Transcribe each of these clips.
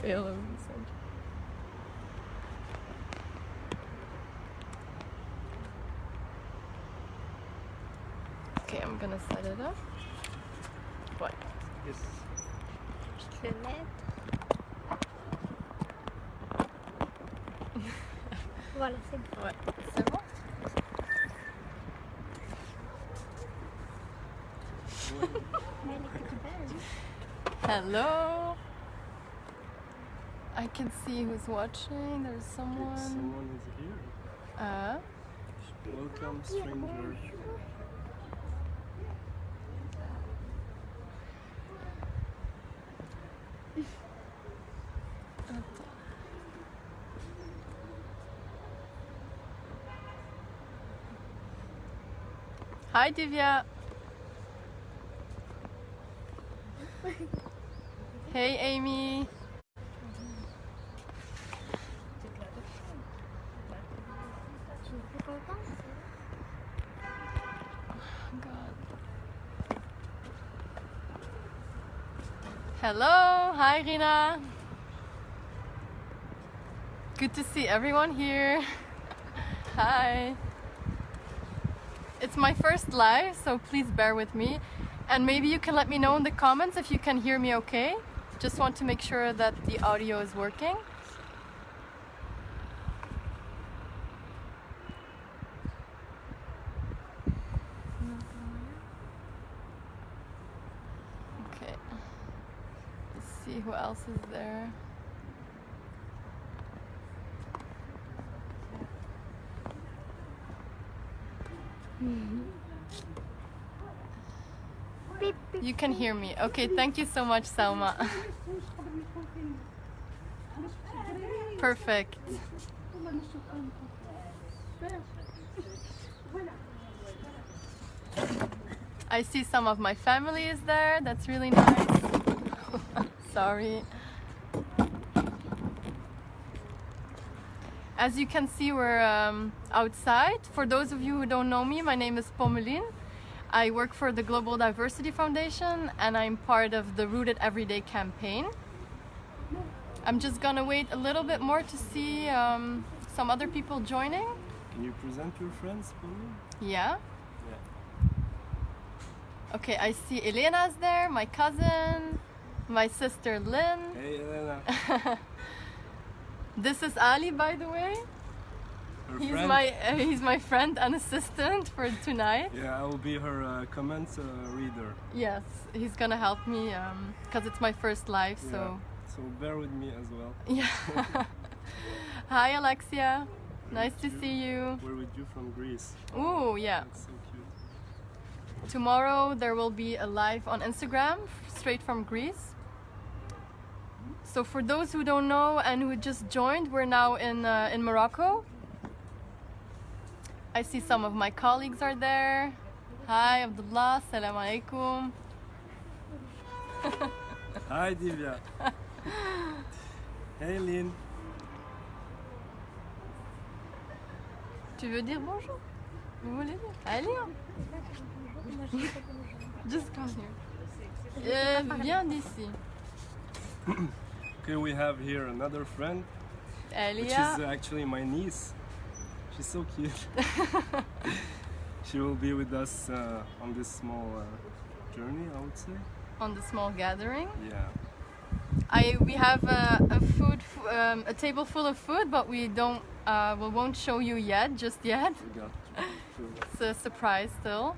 fail of research. Okay, I'm gonna set it up. What? Yes. Je peux le mettre. Voilà, c'est bon. Ouais, c'est bon. Mais elle est toute belle. Hello. I can see who's watching. There's someone. Someone is here. Welcome, stranger. Hi, Divya. Hey, Amy. Tu es plus contente? God. Hello. Hi, Rina. Good to see everyone here. Hi. It's my first live, so please bear with me. And maybe you can let me know in the comments if you can hear me okay. Just want to make sure that the audio is working. Okay. Let's see who else is there. Beep, beep. You can hear me. Okay, thank you so much, Selma. Perfect. I see some of my family is there. That's really nice. Sorry. As you can see, we're outside. For those of you who don't know me, my name is Pomme. I work for the Global Diversity Foundation and I'm part of the Rooted Everyday campaign. I'm just gonna wait a little bit more to see some other people joining. Can you present your friends for me? Yeah. Yeah. Okay, I see Elena's there, my cousin, my sister Lynn. Hey, Elena. This is Ali, by the way. Her He's friend? he's my friend and assistant for tonight. Yeah, I will be her comments reader. Yes, he's gonna help me because it's my first live. So Yeah. So bear with me as well. yeah. Hi, Alexia. Nice to see you. We're with you from Greece. Ooh, yeah. That's so cute. Tomorrow there will be a live on Instagram straight from Greece. So for those who don't know and who just joined, we're now in Morocco. I see some of my colleagues are there. Hi, Abdullah. Salam alaikum. Hi, Divya. Hey, Lynn. Tu veux dire bonjour? Vous voulez dire? Allez, hein. Just come here. Viens d'ici. Okay, we have here another friend, which Elia. is actually my niece. She's so cute. She will be with us on this small journey, I would say. On the small gathering. Yeah. We have a table full of food, but we won't show you yet, just yet. We got food. It's a surprise still.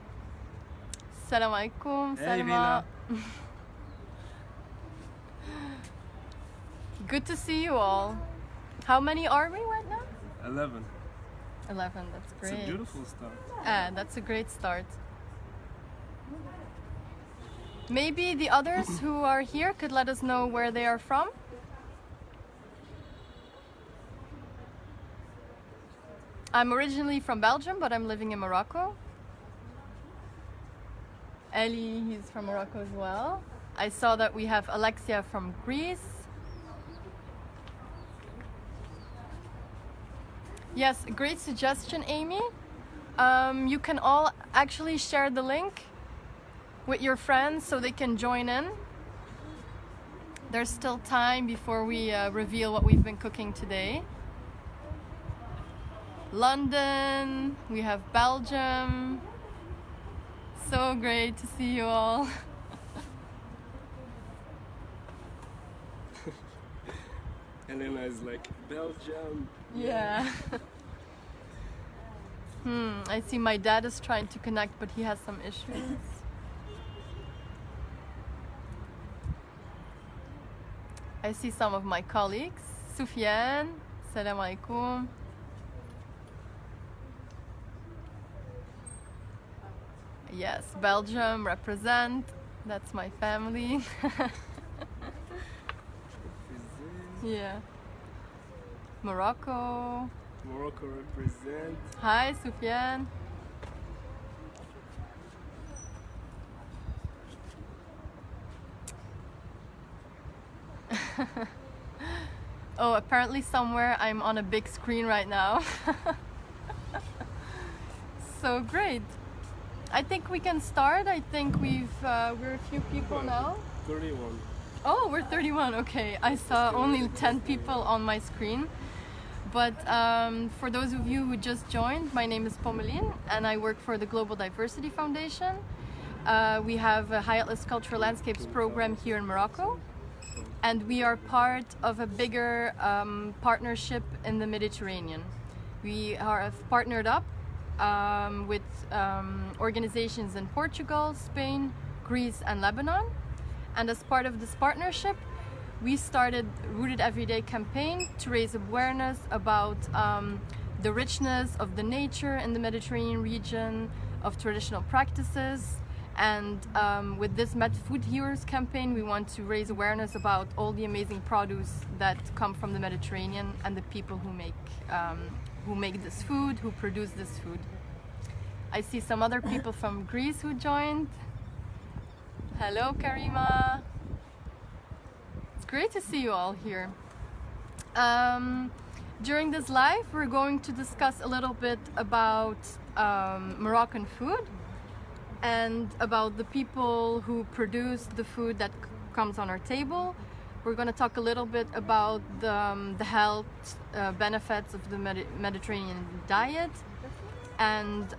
Salam alaikum. Hey, Salama. Rina. Good to see you all. How many are we right now? 11. 11, that's great. It's a beautiful start. That's a great start. Maybe the others who are here could let us know where they are from. I'm originally from Belgium, but I'm living in Morocco. Ellie, he's from Morocco as well. I saw that we have Alexia from Greece. Yes, great suggestion, Amy. You can all actually share the link with your friends so they can join in. There's still time before we reveal what we've been cooking today. London, we have Belgium. So great to see you all. Elena is like, Belgium. Yeah. I see my dad is trying to connect, but he has some issues. I see some of my colleagues. Soufiane, salam alaikum. Yes, Belgium, represent. That's my family. Yeah. Morocco. Morocco represent. Hi, Soufiane. Oh, apparently somewhere I'm on a big screen right now. So great. I think we can start. I think we're a few people now. 31. Oh, we're 31. Okay, I saw only 10 people on my screen. But for those of you who just joined, my name is Pomme, and I work for the Global Diversity Foundation. We have a High Atlas Cultural Landscapes program here in Morocco, and we are part of a bigger partnership in the Mediterranean. We have partnered up with organizations in Portugal, Spain, Greece, and Lebanon. And as part of this partnership, we started Rooted Everyday campaign to raise awareness about the richness of the nature in the Mediterranean region, of traditional practices. And with this Food Heroes campaign, we want to raise awareness about all the amazing produce that come from the Mediterranean and the people who make this food, who produce this food. I see some other people from Greece who joined. Hello, Karima. It's great to see you all here. During this live, we're going to discuss a little bit about Moroccan food and about the people who produce the food that comes on our table. We're going to talk a little bit about the health benefits of the Mediterranean diet, and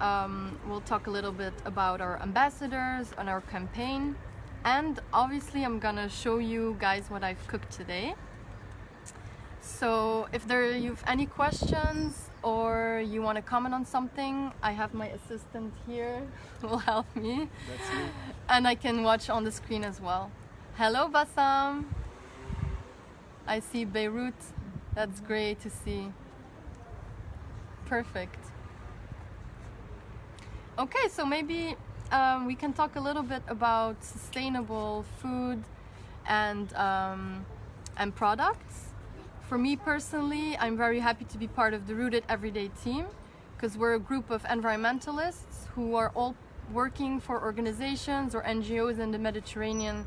we'll talk a little bit about our ambassadors and our campaign. And obviously I'm gonna show you guys what I've cooked today. So if you've any questions or you want to comment on something, I have my assistant here who will help me. That's me. And I can watch on the screen as well. Hello, Bassam. I see Beirut. That's great to see. Perfect. Okay, so maybe we can talk a little bit about sustainable food and products. For me personally, I'm very happy to be part of the Rooted Everyday team, because we're a group of environmentalists who are all working for organizations or NGOs in the Mediterranean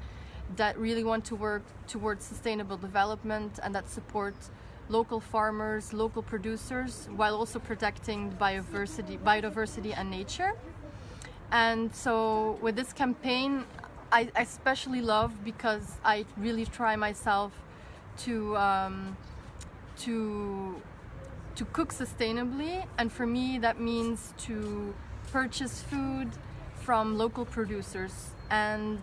that really want to work towards sustainable development and that support local farmers, local producers, while also protecting biodiversity and nature. And so with this campaign, I especially love, because I really try myself to cook sustainably, and for me that means to purchase food from local producers. And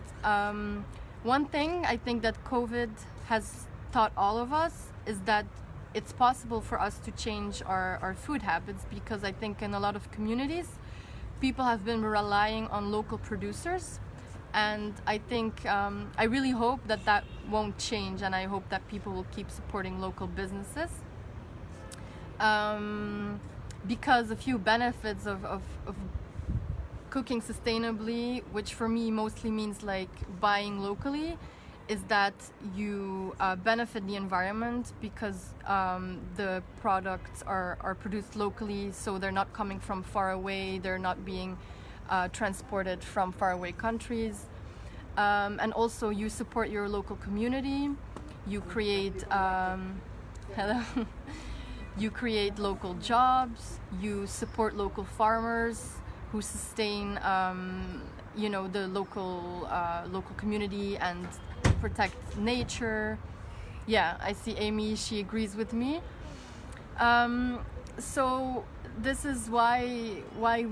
one thing I think that COVID has taught all of us is that it's possible for us to change our food habits, because I think in a lot of communities people have been relying on local producers, and I think I really hope that that won't change, and I hope that people will keep supporting local businesses, because a few benefits of cooking sustainably, which for me mostly means like buying locally, is that you benefit the environment, because the products are produced locally, so they're not coming from far away, they're not being transported from faraway countries, and also you support your local community, you create you create local jobs, you support local farmers who sustain the local community and protect nature. Yeah, I see Amy, she agrees with me. So this is why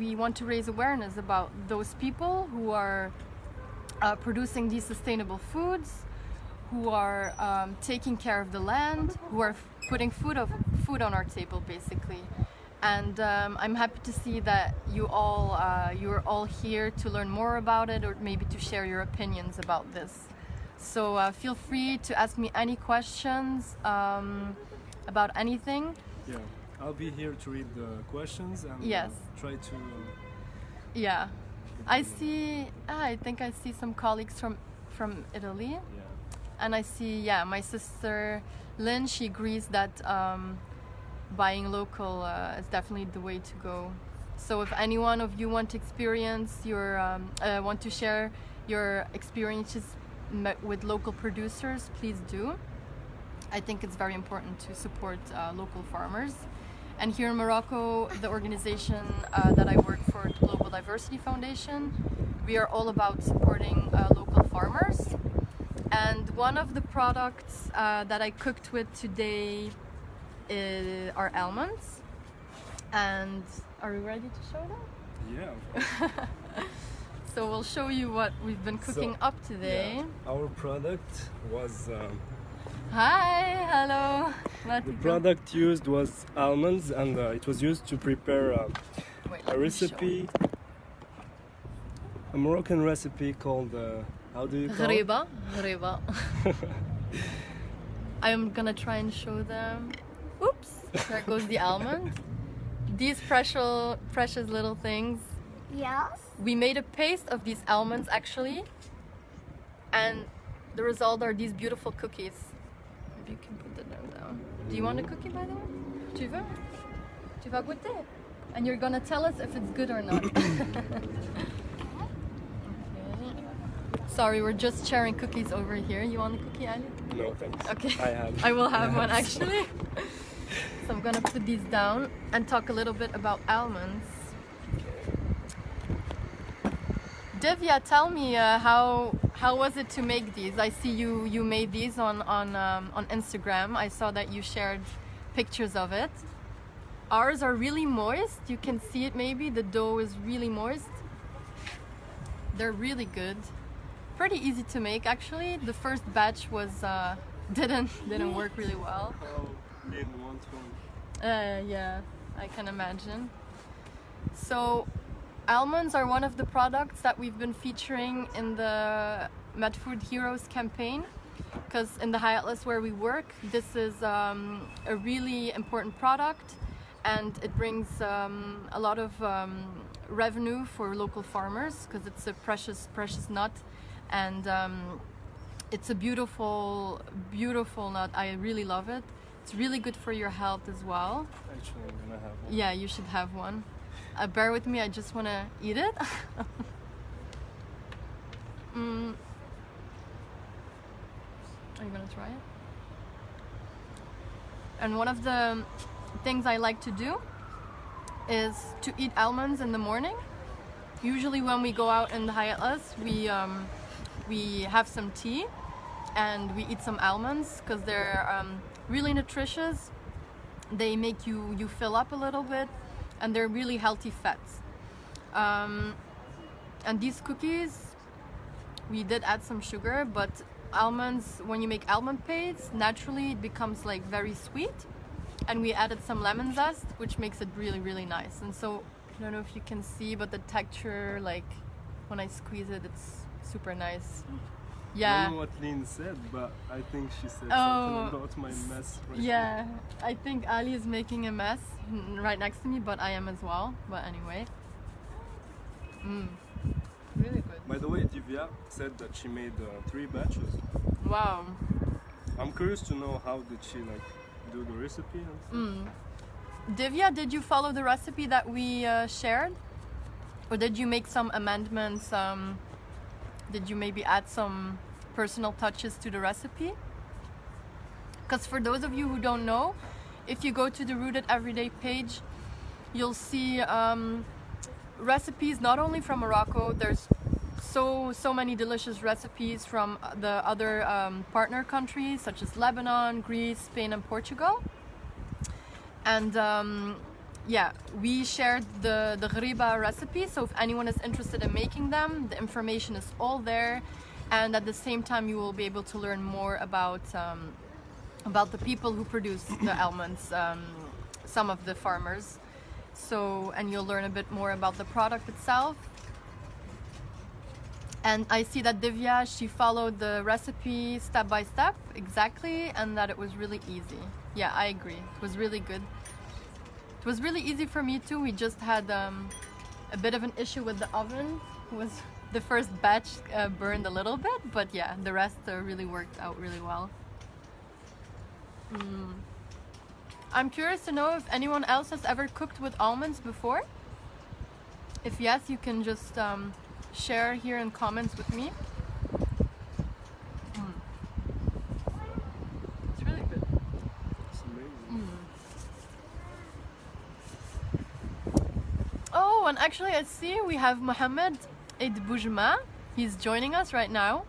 we want to raise awareness about those people who are producing these sustainable foods, who are taking care of the land, who are putting food on our table, basically. And I'm happy to see that you're all here to learn more about it, or maybe to share your opinions about this. So feel free to ask me any questions about anything. Yeah, I'll be here to read the questions and Yes. try to. Yeah, I think I see some colleagues from Italy. Yeah. And I see, my sister Lynn, she agrees that buying local is definitely the way to go. So if any one of you want to want to share your experiences with local producers, please do. I think it's very important to support local farmers. And here in Morocco, the organization that I work for, the Global Diversity Foundation, we are all about supporting local farmers. And one of the products that I cooked with today are almonds. And are we ready to show them? Yeah. Of course. So we'll show you what we've been cooking up today. Yeah, our product was. Hi, hello. The product used was almonds, and it was used to prepare a recipe, a Moroccan recipe called. How do you call it? Ghariba. I'm gonna try and show them. Oops, there goes the almond. These precious little things. Yes. We made a paste of these almonds actually, and the result are these beautiful cookies. Maybe you can put them down. Do you want a cookie, by the way? Tu veux? Tu vas goûter? And you're gonna tell us if it's good or not. Sorry, we're just sharing cookies over here. You want a cookie, Ali? No, thanks. Okay. I will have one actually. So I'm gonna put these down and talk a little bit about almonds. Divya, tell me how was it to make these? I see you made these on Instagram. I saw that you shared pictures of it. Ours are really moist. You can see it maybe. The dough is really moist. They're really good. Pretty easy to make actually. The first batch was didn't work really well. Oh, didn't want one. Yeah, I can imagine. So almonds are one of the products that we've been featuring in the MedFood Heroes campaign, because in the High Atlas where we work, this is a really important product, and it brings a lot of revenue for local farmers, because it's a precious nut, and it's a beautiful nut. I really love it. It's really good for your health as well. Actually, I'm gonna have one. Yeah, you should have one. Bear with me, I just want to eat it. Are you going to try it? And one of the things I like to do is to eat almonds in the morning. Usually when we go out in the High Atlas, we have some tea and we eat some almonds, because they're really nutritious. They make you fill up a little bit, and they're really healthy fats. And these cookies, we did add some sugar, but almonds, when you make almond paste, naturally it becomes like very sweet, and we added some lemon zest, which makes it really nice. And so I don't know if you can see, but the texture, like when I squeeze it, it's super nice. Yeah. I don't know what Lynn said, but I think she said something about my mess. Yeah, I think Ali is making a mess right next to me, but I am as well. But anyway, really good. By the way, Divya said that she made 3 batches. Wow. I'm curious to know, how did she do the recipe and stuff? Divya, did you follow the recipe that we shared, or did you make some amendments? Did you maybe add some personal touches to the recipe? Because for those of you who don't know, if you go to the Rooted Everyday page, you'll see recipes not only from Morocco. There's so many delicious recipes from the other partner countries such as Lebanon, Greece, Spain, and Portugal. And yeah, we shared the ghariba recipe, so if anyone is interested in making them, the information is all there. And at the same time, you will be able to learn more about the people who produce the almonds, some of the farmers. So, and you'll learn a bit more about the product itself. And I see that Divya, she followed the recipe step by step, exactly, and that it was really easy. Yeah, I agree. It was really good. It was really easy for me too. We just had a bit of an issue with the oven. It was the first batch burned a little bit, but yeah, the rest really worked out really well. I'm curious to know if anyone else has ever cooked with almonds before. If yes, you can just share here in comments with me. It's really good. It's amazing. Oh, and actually I see we have Mohammed Eid Boujma. He's joining us right now,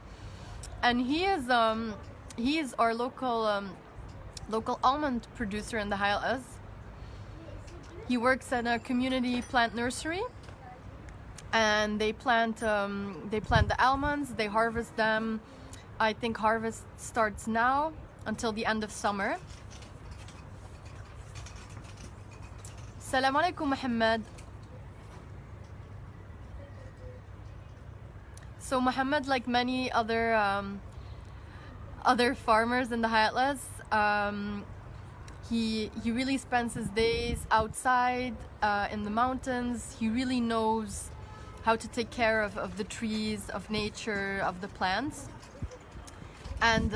and he is our local almond producer in the Highlands. He works at a community plant nursery, and they plant the almonds. They harvest them. I think harvest starts now until the end of summer. Salam alaikum, Mohammed. So Mohammed, like many other farmers in the Highlands, he really spends his days outside in the mountains. He really knows how to take care of the trees, of nature, of the plants. And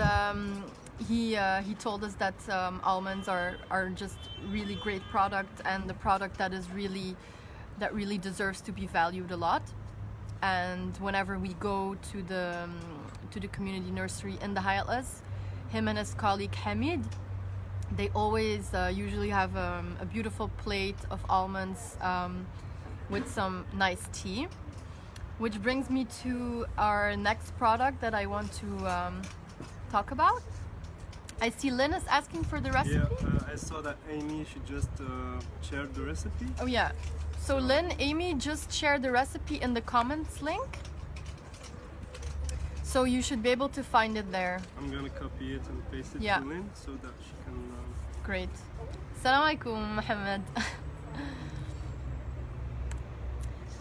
he told us that almonds are just really great product, and the product that really deserves to be valued a lot. And whenever we go to the community nursery in the Highlands, him and his colleague Hamid, they always usually have a beautiful plate of almonds with some nice tea. Which brings me to our next product that I want to talk about. I see Lynn is asking for the recipe. Yeah, I saw that Amy, she just shared the recipe. Oh yeah. So Lynn, Amy just shared the recipe in the comments link. So you should be able to find it there. I'm gonna copy it and paste it Yeah. to Lynn so that she can... Great. Salam alaikum, Mohammed.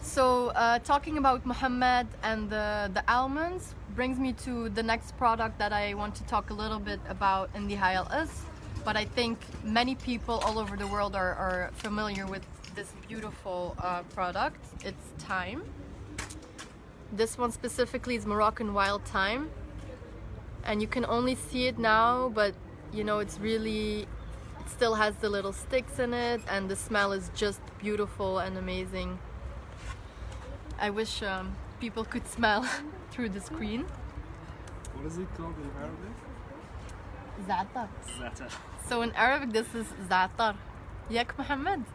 So talking about Mohammed and the almonds brings me to the next product that I want to talk a little bit about in the Highlands. But I think many people all over the world are familiar with this beautiful product. It's thyme. This one specifically is Moroccan wild thyme, and you can only see it now, but you know, it still has the little sticks in it, and the smell is just beautiful and amazing. I wish people could smell through the screen. What is it called in Arabic? Za'atar. Za'atar. So in Arabic this is za'atar. Yak Mohammed.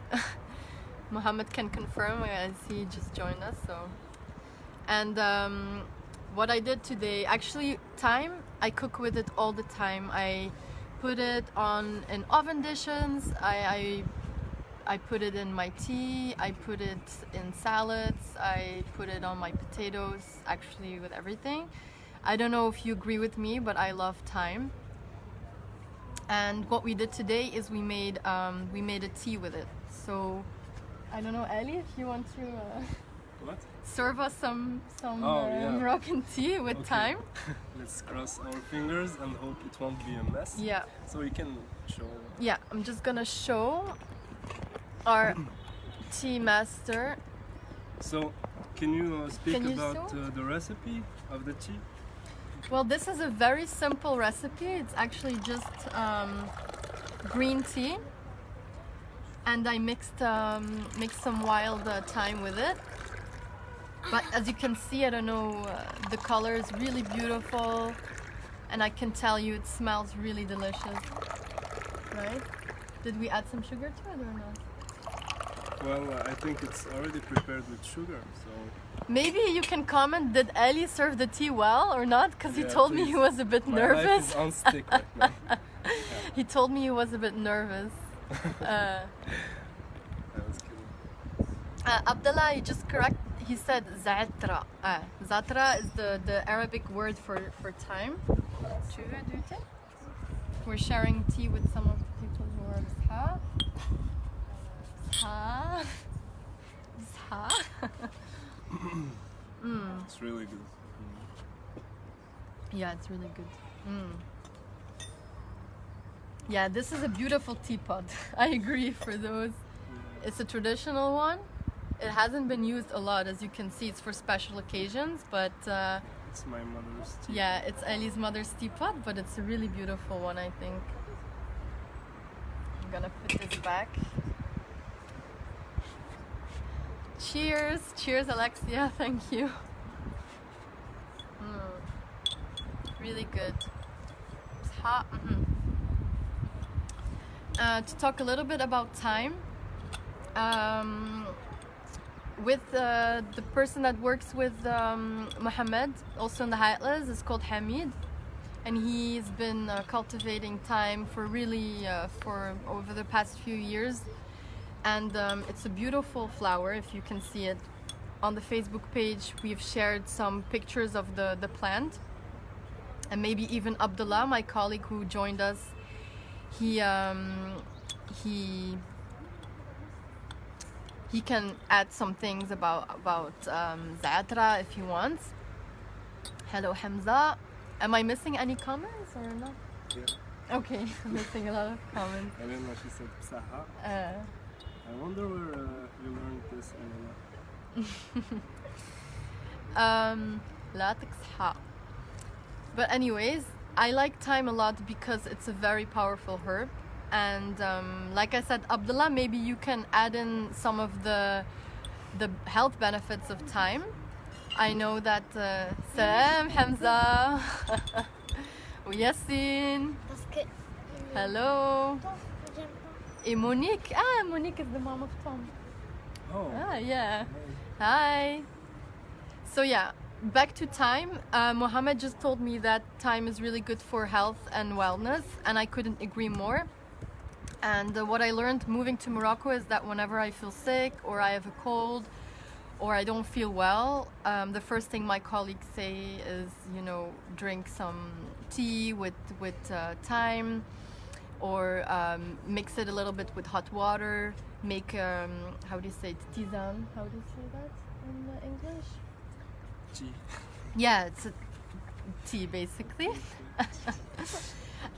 Mohammed can confirm as he just joined us. So, and what I did today, actually thyme, I cook with it all the time. I put it in oven dishes. I put it in my tea. I put it in salads. I put it on my potatoes. Actually, with everything. I don't know if you agree with me, but I love thyme. And what we did today is we made a tea with it. So I don't know, Ali, if you want to What? serve us some yeah. Moroccan tea with Okay. thyme. Let's cross our fingers and hope it won't be a mess. Yeah, So we can show... yeah. I'm just gonna show our tea master. So, can you speak Can you about show? the recipe of the tea? Well, this is a very simple recipe. It's actually just green tea, and I mixed some wild thyme with it. But as you can see, I don't know, the color is really beautiful, and I can tell you it smells really delicious, right? Did we add some sugar to it or not? Well, I think it's already prepared with sugar, so Maybe you can comment, did Ali serve the tea well or not? Because he Yeah, told me he please. was a bit my life nervous. is on stick right now. He told me he was a bit nervous. I was kidding. Abdullah, you just correct. He said zatra. Zatra is the Arabic word for time. Tu veux du thé? We're sharing tea with some of the people who are Sha. Sha. Sha. It's really good. Yeah, it's really good. Yeah, this is a beautiful teapot. I agree for those. It's a traditional one. It hasn't been used a lot, as you can see. It's for special occasions, but It's my mother's tea. yeah, it's Ali's mother's teapot, but it's a really beautiful one, I think. I'm gonna put this back. Cheers! Cheers, Alexia. Thank you. Really good. It's hot. To talk a little bit about time, with the person that works with Mohammed, also in the Hayatlas, is called Hamid, and he's been cultivating time for really for over the past few years, and it's a beautiful flower. If you can see it on the Facebook page, we've shared some pictures of the plant, and maybe even Abdullah, my colleague who joined us, he can add some things about Za'atra if he wants. Hello Hamza. Am I missing any comments or not? Yeah. Okay, I'm missing a lot of comments. I didn't know she said psaha. I wonder where you learned this in لا تكسحة. But anyways, I like thyme a lot because it's a very powerful herb. And like I said, Abdullah, maybe you can add in some of the health benefits of thyme. I know that Sam, Hamza, Yassine, Parce que. hello, J'aime pas. et Monique. Monique is the mom of Tom. Oh. Yeah. Hi. So yeah, back to thyme. Mohammed just told me that thyme is really good for health and wellness, and I couldn't agree more. And what I learned moving to Morocco is that whenever I feel sick or I have a cold or I don't feel well, the first thing my colleagues say is, drink some tea with thyme, or mix it a little bit with hot water, make, how do you say it, tisane? How do you say that in English? Tea. Yeah, it's a tea basically.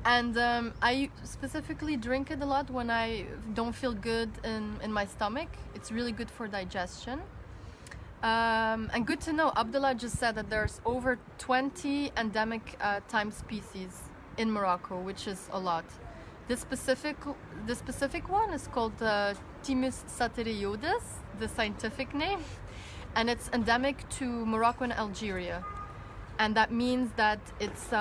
And I specifically drink it a lot when I don't feel good in my stomach. It's really good for digestion. And good to know, Abdullah just said that there's over 20 endemic thyme species in Morocco, which is a lot. This specific one is called Thymus satyriodis, the scientific name, and it's endemic to Morocco and Algeria. And that means that it's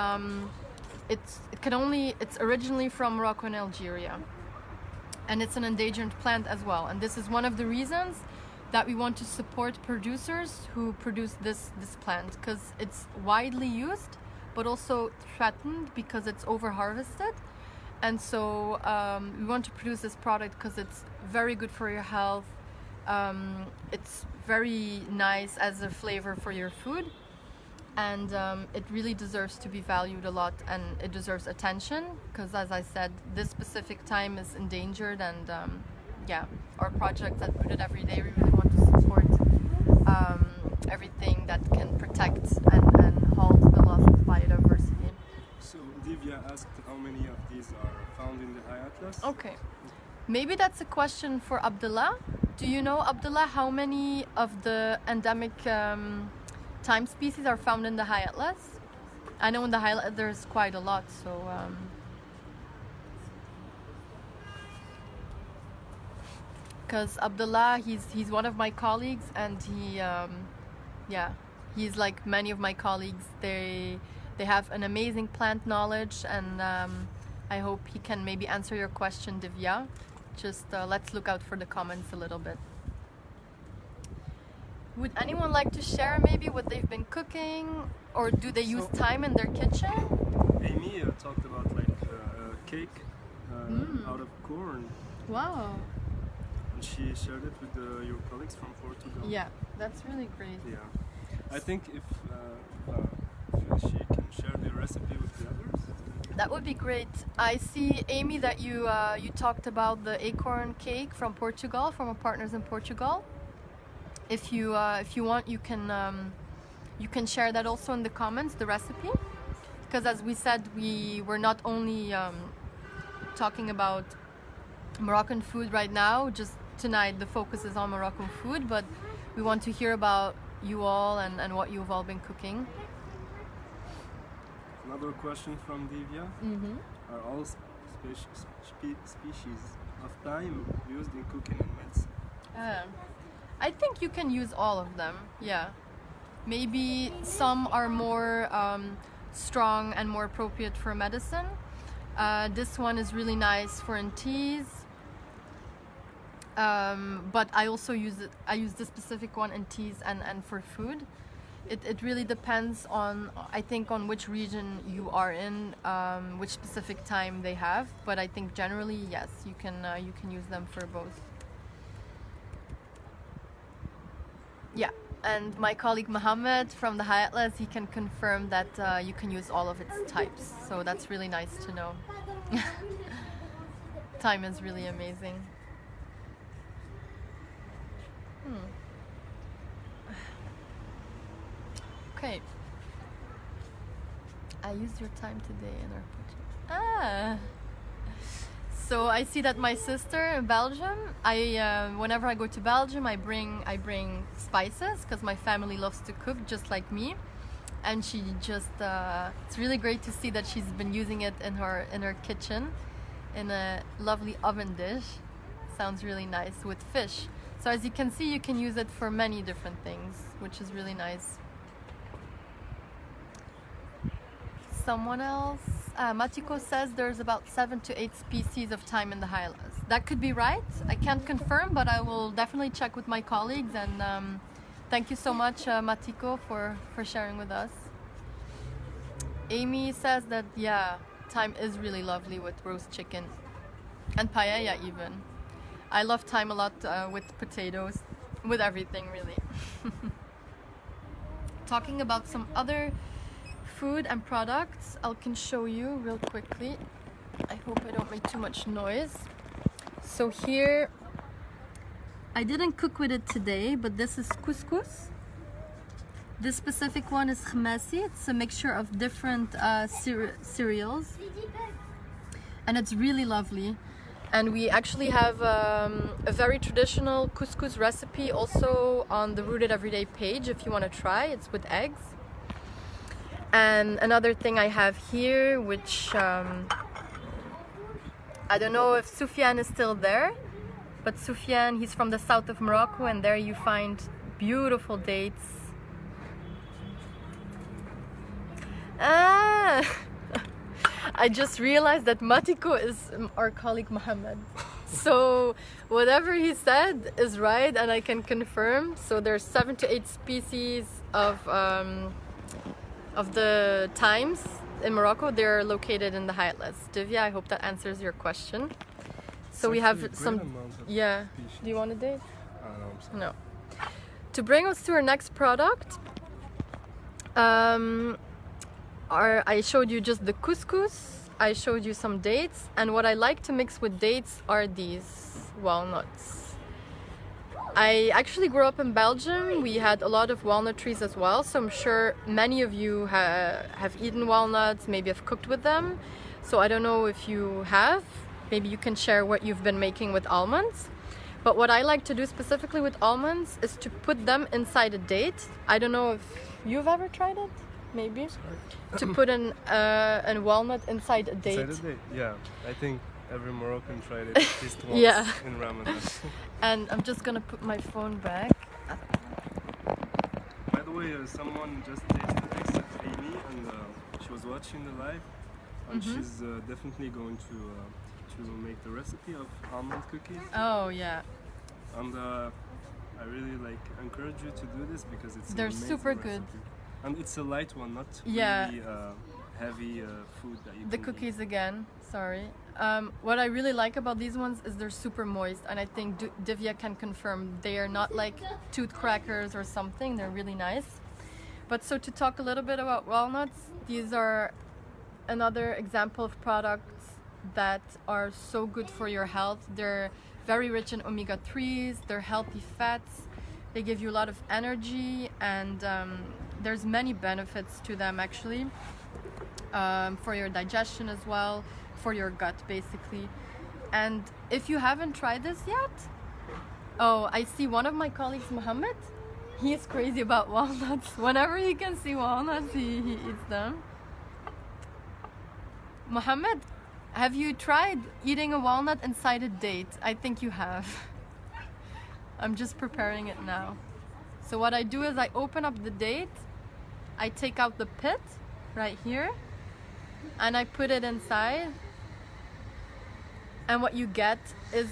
originally from Morocco and Algeria, and it's an endangered plant as well. And this is one of the reasons that we want to support producers who produce this plant, because it's widely used but also threatened because it's over harvested. And so we want to produce this product because it's very good for your health. It's very nice as a flavor for your food. And it really deserves to be valued a lot, and it deserves attention because, as I said, this specific thyme is endangered. And our projects at Rooted Every Day, we really want to support everything that can protect and halt the loss of biodiversity. So Divya asked how many of these are found in the Hayatlas? Okay, maybe that's a question for Abdullah. Do you know, Abdullah, how many of the endemic thyme species are found in the Hayatlas? I know in the Hayatlas there's quite a lot, so because Abdullah, he's one of my colleagues, and he's like many of my colleagues. They have an amazing plant knowledge, and I hope he can maybe answer your question, Divya. Just let's look out for the comments a little bit. Would anyone like to share maybe what they've been cooking, or do they use thyme in their kitchen? Amy talked about like a cake out of corn, Wow. and she shared it with your colleagues from Portugal. Yeah, that's really great. Yeah. I think if she can share the recipe with the others. That would be great. I see, Amy, that you talked about the acorn cake from Portugal, from our partners in Portugal. If you want, you can share that also in the comments, the recipe, because as we said, we were not only talking about Moroccan food right now. Just tonight, the focus is on Moroccan food, but we want to hear about you all and what you've all been cooking. Another question from Divya. Are all species of thyme used in cooking and medicine? I think you can use all of them, yeah. Maybe some are more strong and more appropriate for medicine. This one is really nice for in teas. But I also use this specific one in teas and for food. It really depends on, I think, on which region you are in, which specific time they have. But I think generally, yes, you can use them for both. Yeah, and my colleague Mohammed from the High Atlas, he can confirm that you can use all of its types. So that's really nice to know. Thyme is really amazing. Okay. I used your time today in our project. So I see that my sister in Belgium, whenever I go to Belgium, I bring spices because my family loves to cook just like me, and she just it's really great to see that she's been using it in her kitchen in a lovely oven dish. Sounds really nice with fish. So as you can see, you can use it for many different things, which is really nice. Someone else, Matiko says there's about 7 to 8 species of thyme in the Highlands. That could be right. I can't confirm, but I will definitely check with my colleagues. And thank you so much, Matiko, for sharing with us. Amy says that, yeah, thyme is really lovely with roast chicken and paella even. I love thyme a lot with potatoes, with everything really. Talking about some other food and products, I can show you real quickly. I hope I don't make too much noise. So here, I didn't cook with it today, but this is couscous. This specific one is khmesi. It's a mixture of different cereals, and it's really lovely. And we actually have a very traditional couscous recipe also on the Rooted Everyday page if you want to try. It's with eggs. And another thing I have here, which I don't know if Soufiane is still there, but Soufiane, he's from the south of Morocco, and there you find beautiful dates. I just realized that Matiko is our colleague Mohammed. So whatever he said is right, and I can confirm. So there's 7 to 8 species of the thymes in Morocco. They're located in the High Atlas. Divya, I hope that answers your question. So we have some. Yeah. Species. Do you want a date? No. No. To bring us to our next product, I showed you just the couscous. I showed you some dates, and what I like to mix with dates are these walnuts. I actually grew up in Belgium. We had a lot of walnut trees as well, so I'm sure many of you have eaten walnuts, maybe have cooked with them. So I don't know if you have. Maybe you can share what you've been making with almonds. But what I like to do specifically with almonds is to put them inside a date. I don't know if you've ever tried it. Maybe to put an walnut inside a date. Inside a date, yeah. I think every Moroccan tried it at least once in Ramadan. And I'm just gonna put my phone back. By the way, someone just texted Amy, and she was watching the live, and she's definitely going to make the recipe of almond cookies. Oh yeah. And I really like encourage you to do this because it's an They're amazing super recipe. good. And it's a light one, not Yeah. really heavy food that you The can cookies again, sorry. What I really like about these ones is they're super moist, and I think Divya can confirm they are not like tooth crackers or something. They're really nice. But so to talk a little bit about walnuts, these are another example of products that are so good for your health. They're very rich in omega-3s, they're healthy fats, they give you a lot of energy, and there's many benefits to them actually, for your digestion as well, for your gut basically. And if you haven't tried this yet, oh, I see one of my colleagues, Mohammed, he is crazy about walnuts. Whenever he can see walnuts, he eats them. Mohammed, have you tried eating a walnut inside a date? I think you have. I'm just preparing it now. So what I do is I open up the date, I take out the pit right here, and I put it inside. And what you get is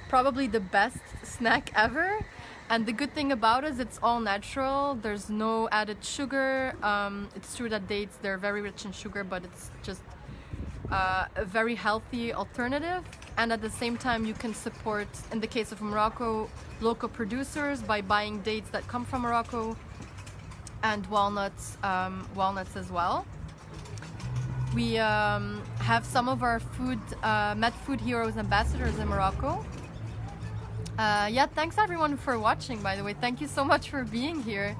probably the best snack ever. And the good thing about it is it's all natural. There's no added sugar. It's true that dates, they're very rich in sugar, but it's just a very healthy alternative. And at the same time, you can support, in the case of Morocco, local producers by buying dates that come from Morocco, and walnuts as well. We have some of our Met Food Heroes ambassadors in Morocco. Yeah, thanks everyone for watching, by the way. Thank you so much for being here.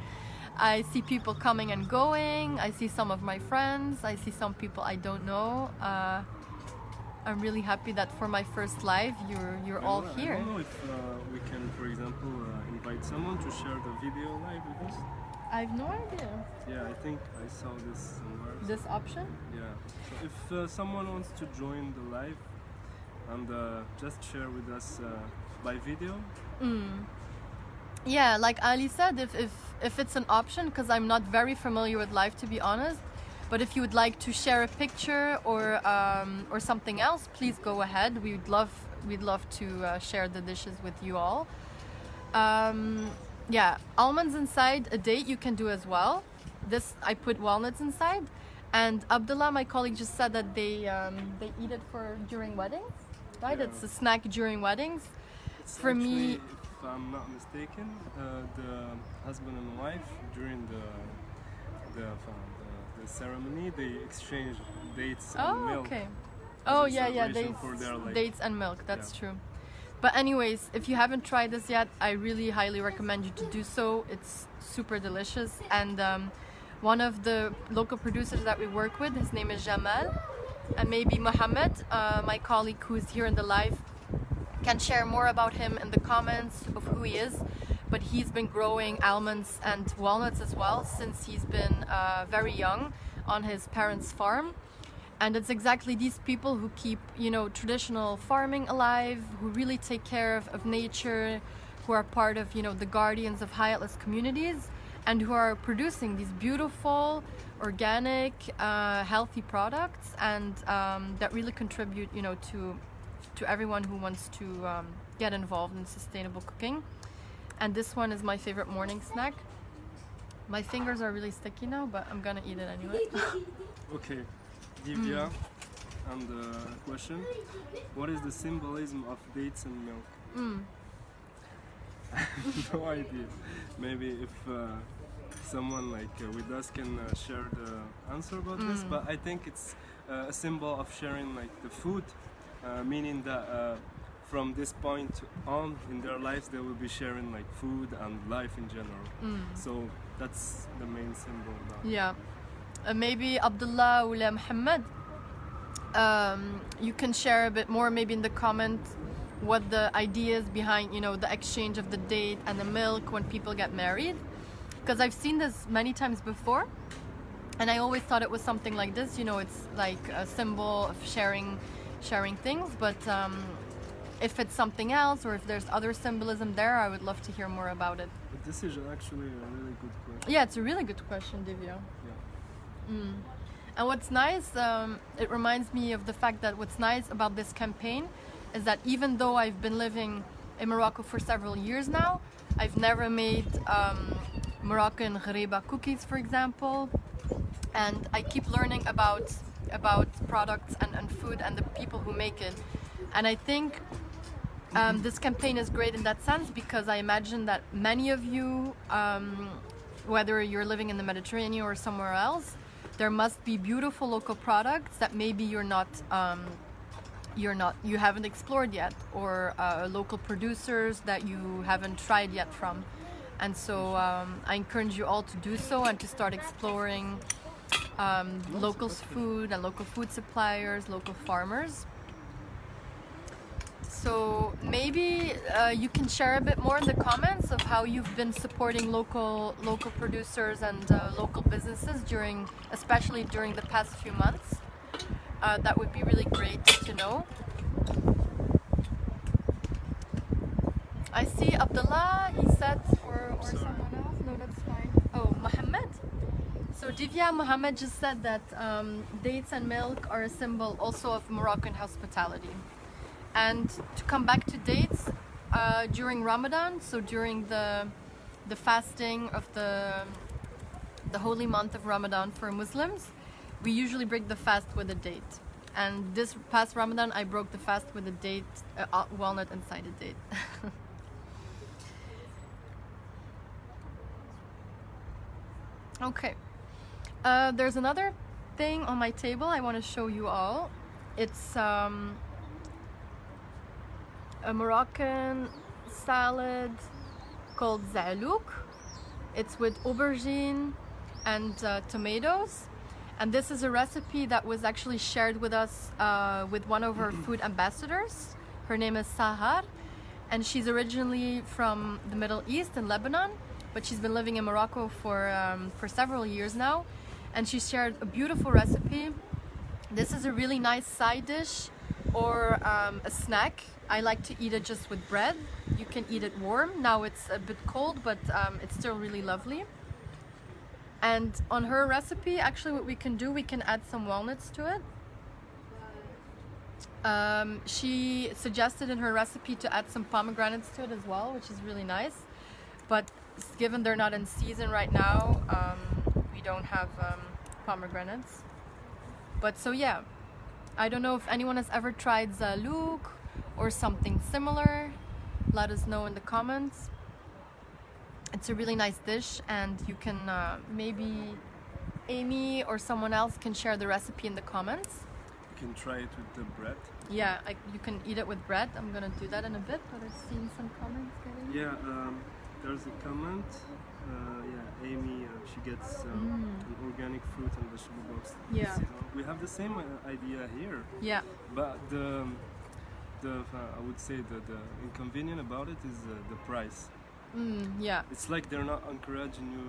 I see people coming and going. I see some of my friends. I see some people I don't know. I'm really happy that for my first live, you're all here. I don't know if we can, for example, invite someone to share the video live with us. I have no idea. Yeah, I think I saw this somewhere. This option? Yeah. So if someone wants to join the live and just share with us by video. Yeah, like Ali said, if it's an option, because I'm not very familiar with live, to be honest. But if you would like to share a picture or something else, please go ahead. We'd love to share the dishes with you all. Yeah, almonds inside a date you can do as well. This I put walnuts inside, and Abdullah, my colleague, just said that they eat it during weddings, right? Yeah. It's a snack during weddings. It's For actually, me, if I'm not mistaken, the husband and wife during the ceremony they exchange dates and milk. Okay. as Oh a yeah, celebration for their, like, dates and milk. That's yeah. true. But anyways, if you haven't tried this yet, I really highly recommend you to do so. It's super delicious, and one of the local producers that we work with, his name is Jamal, and maybe Mohammed, my colleague who is here in the live, can share more about him in the comments of who he is. But he's been growing almonds and walnuts as well since he's been very young on his parents' farm. And it's exactly these people who keep, traditional farming alive, who really take care of nature, who are part of, the guardians of high atlas communities, and who are producing these beautiful, organic, healthy products, and that really contribute, to everyone who wants to get involved in sustainable cooking. And this one is my favorite morning snack. My fingers are really sticky now, but I'm gonna eat it anyway. Okay, Divya, and question: what is the symbolism of dates and milk? I have no idea. Maybe if someone with us can share the answer about this, but I think it's a symbol of sharing the food, meaning that from this point on in their lives they will be sharing food and life in general. So that's the main symbol now. Yeah. Maybe Abdullah or Muhammad, you can share a bit more maybe in the comments what the idea is behind, the exchange of the date and the milk when people get married. Because I've seen this many times before, and I always thought it was something like this, it's like a symbol of sharing things, but if it's something else or if there's other symbolism there, I would love to hear more about it. But this is actually a really good question. Yeah, it's a really good question, Divya. Yeah. And what's nice, it reminds me of the fact that what's nice about this campaign is that even though I've been living in Morocco for several years now. I've never made Moroccan ghariba cookies, for example, and I keep learning about products and food and the people who make it. And I think this campaign is great in that sense, because I imagine that many of you, whether you're living in the Mediterranean or somewhere else, there must be beautiful local products that maybe you haven't explored yet, or local producers that you haven't tried yet from. And so I encourage you all to do so and to start exploring local food and local food suppliers, local farmers. So maybe you can share a bit more in the comments of how you've been supporting local producers and local businesses especially during the past few months. That would be really great to know. I see Abdullah, he said, or someone else. No, that's fine. Oh, Mohammed. So Divya Mohammed just said that dates and milk are a symbol also of Moroccan hospitality. And to come back to dates, during Ramadan, so during the fasting of the holy month of Ramadan for Muslims, we usually break the fast with a date. And this past Ramadan, I broke the fast with a date, walnut inside a date. Okay, there's another thing on my table I want to show you all. It's a Moroccan salad called zalouk. It's with aubergine and tomatoes. And this is a recipe that was actually shared with us with one of our food ambassadors. Her name is Sahar, and she's originally from the Middle East in Lebanon, but she's been living in Morocco for several years now. And she shared a beautiful recipe. This is a really nice side dish or a snack. I like to eat it just with bread. You can eat it warm. Now it's a bit cold, but it's still really lovely. And on her recipe, actually what we can do, we can add some walnuts to it. She suggested in her recipe to add some pomegranates to it as well, which is really nice. But given they're not in season right now, we don't have pomegranates. But so yeah, I don't know if anyone has ever tried zalouk or something similar. Let us know in the comments. It's a really nice dish, and you can maybe Amy or someone else can share the recipe in the comments. You can try it with the bread. Yeah, you can eat it with bread. I'm gonna do that in a bit, but I've seen some comments getting. Yeah, there's a comment. Yeah, Amy, she gets an organic fruit and vegetable box. Yeah. We have the same idea here. Yeah. But the I would say the inconvenient about it is the price. Yeah. It's like they're not encouraging you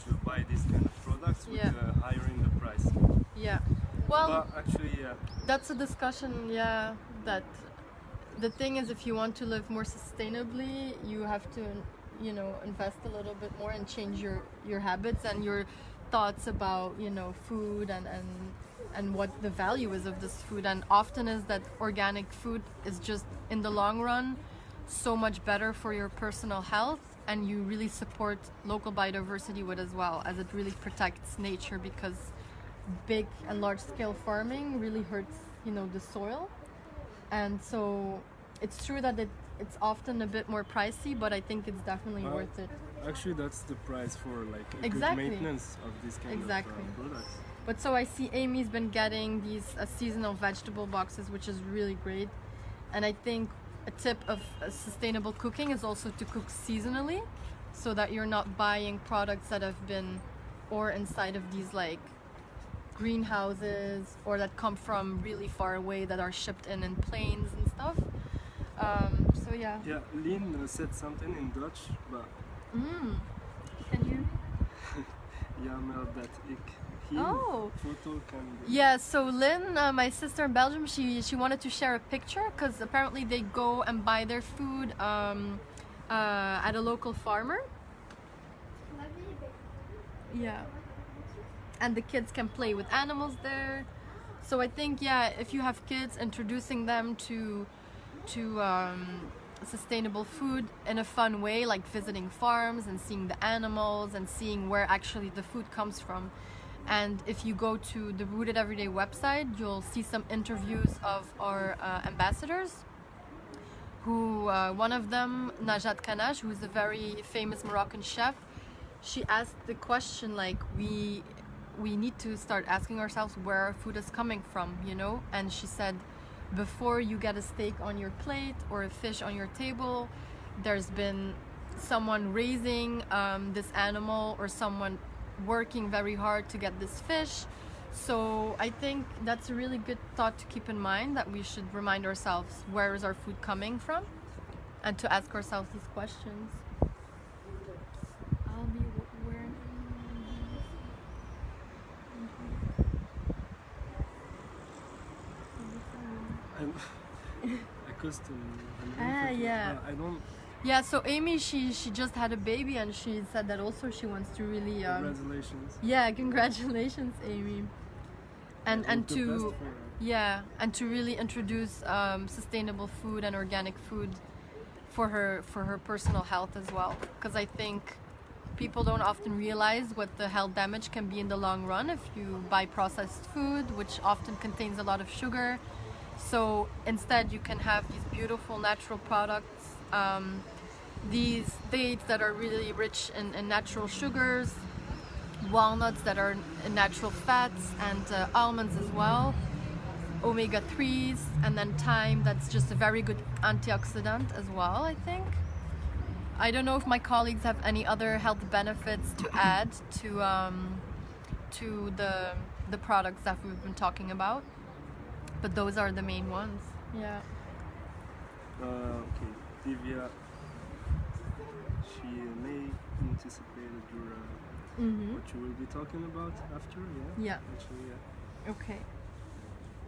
to buy these kind of products with hiring the price. Yeah. Well, but actually, yeah. That's a discussion. Yeah. That the thing is, if you want to live more sustainably, you have to, invest a little bit more and change your habits and your thoughts about, food and what the value is of this food. And often is that organic food is just in the long run so much better for your personal health, and you really support local biodiversity with as well, as it really protects nature, because big and large scale farming really hurts the soil. And so it's true that it's often a bit more pricey, but I think it's definitely worth it. Actually, that's the price for like a Exactly. good maintenance of these kind of products. But so I see Amy's been getting these seasonal vegetable boxes, which is really great. And I think a tip of sustainable cooking is also to cook seasonally, so that you're not buying products that have been or inside of these like greenhouses, or that come from really far away, that are shipped in planes and stuff. So yeah. Yeah, Lynn said something in Dutch, but Can you? jammer dat ik Oh. foto kan doen. Yeah, so Lynn, my sister in Belgium, she wanted to share a picture, because apparently they go and buy their food at a local farmer. Yeah. And the kids can play with animals there. So I think, if you have kids, introducing them to sustainable food in a fun way, like visiting farms and seeing the animals and seeing where actually the food comes from. And if you go to the Rooted Everyday website, you'll see some interviews of our ambassadors, who one of them, Najat Kanash, who is a very famous Moroccan chef, she asked the question, like, we need to start asking ourselves where our food is coming from, you know? And she said, before you get a steak on your plate or a fish on your table, there's been someone raising this animal or someone working very hard to get this fish. So I think that's a really good thought to keep in mind, that we should remind ourselves where is our food coming from and to ask ourselves these questions. I'll be wearing... A custom. Yeah. I don't. Yeah, so Amy, she just had a baby, and she said that also she wants to really... Congratulations. Yeah, congratulations, Amy. And All the best to... for her. Yeah, and to really introduce sustainable food and organic food for her personal health as well. Because I think people don't often realize what the health damage can be in the long run if you buy processed food, which often contains a lot of sugar. So instead you can have these beautiful natural products, these dates that are really rich in natural sugars, walnuts that are in natural fats, and almonds as well, omega-3s, and then thyme, that's just a very good antioxidant as well, I think. I don't know if my colleagues have any other health benefits to add to the products that we've been talking about, but those are the main ones. Yeah. Okay, Divya, she may anticipate what you will be talking about after, yeah? Yeah. Actually, yeah. Okay.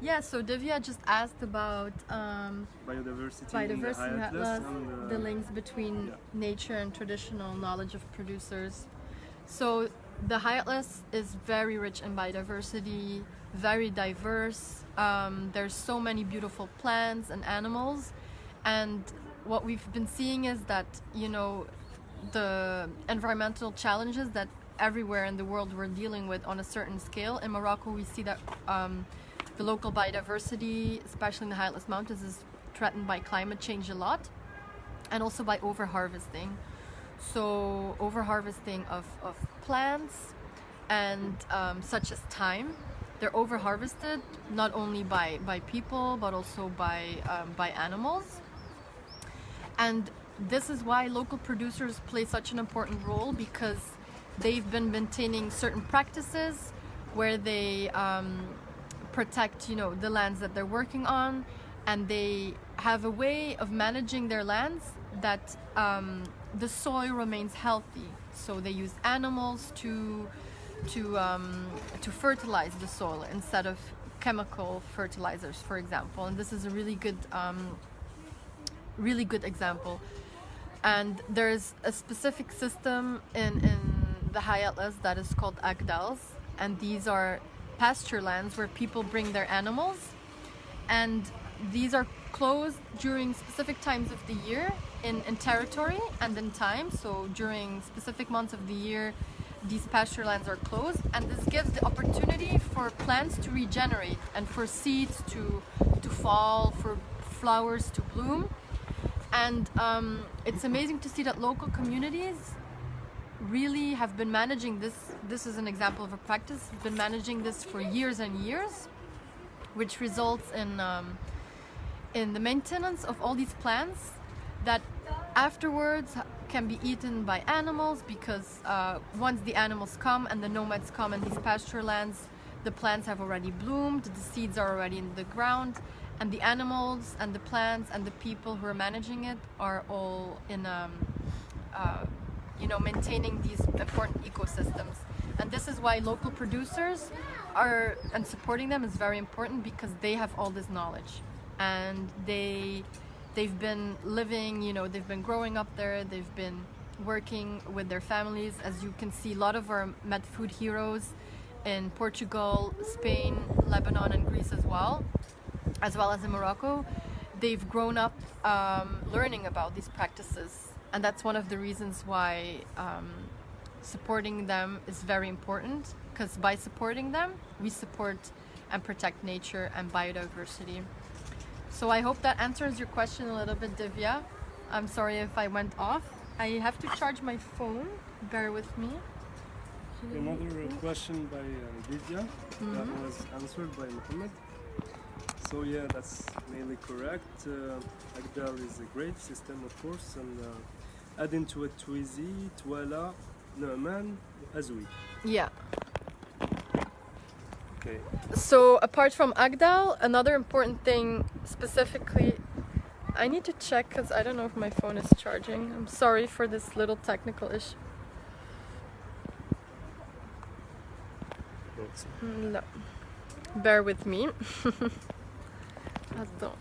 Yeah, so Divya just asked about Biodiversity in the High Atlas and the links between nature and traditional knowledge of producers. So the High Atlas is very rich in biodiversity, very diverse. There's so many beautiful plants and animals, and what we've been seeing is that, you know, the environmental challenges that everywhere in the world we're dealing with on a certain scale. In Morocco, we see that the local biodiversity, especially in the High Atlas Mountains, is threatened by climate change a lot, and also by overharvesting. So overharvesting of plants and such as thyme, they're overharvested not only by people but also by animals. And this is why local producers play such an important role, because they've been maintaining certain practices where they protect, you know, the lands that they're working on, and they have a way of managing their lands that the soil remains healthy. So they use animals to fertilize the soil instead of chemical fertilizers, for example. And this is a really good example. And there's a specific system in the High Atlas that is called agdals, and these are pasture lands where people bring their animals, and these are closed during specific times of the year in territory and in time. So during specific months of the year, these pasture lands are closed, and this gives the opportunity for plants to regenerate and for seeds to fall, for flowers to bloom. And it's amazing to see that local communities really have been managing this. This is an example of a practice, have been managing this for years and years, which results in the maintenance of all these plants that afterwards can be eaten by animals, because once the animals come and the nomads come in these pasture lands, the plants have already bloomed, the seeds are already in the ground, and the animals and the plants and the people who are managing it are all in maintaining these important ecosystems. And this is why local producers are, and supporting them is very important, because they have all this knowledge, and they've been living, you know, they've been growing up there, they've been working with their families. As you can see, a lot of our Med Food heroes in Portugal, Spain, Lebanon and Greece as well as in Morocco, they've grown up learning about these practices, and that's one of the reasons why supporting them is very important, because by supporting them we support and protect nature and biodiversity. So I hope that answers your question a little bit, Divya. I'm sorry if I went off. I have to charge my phone, bear with me. Another question by Divya that was answered by Mohammed. So yeah, that's mainly correct. Agdal is a great system, of course, and adding to it Twizy, Twala, Nu'man, Azwi. Yeah. Okay. So apart from Agdal, another important thing specifically, I need to check because I don't know if my phone is charging. I'm sorry for this little technical issue. No. Bear with me. Attends.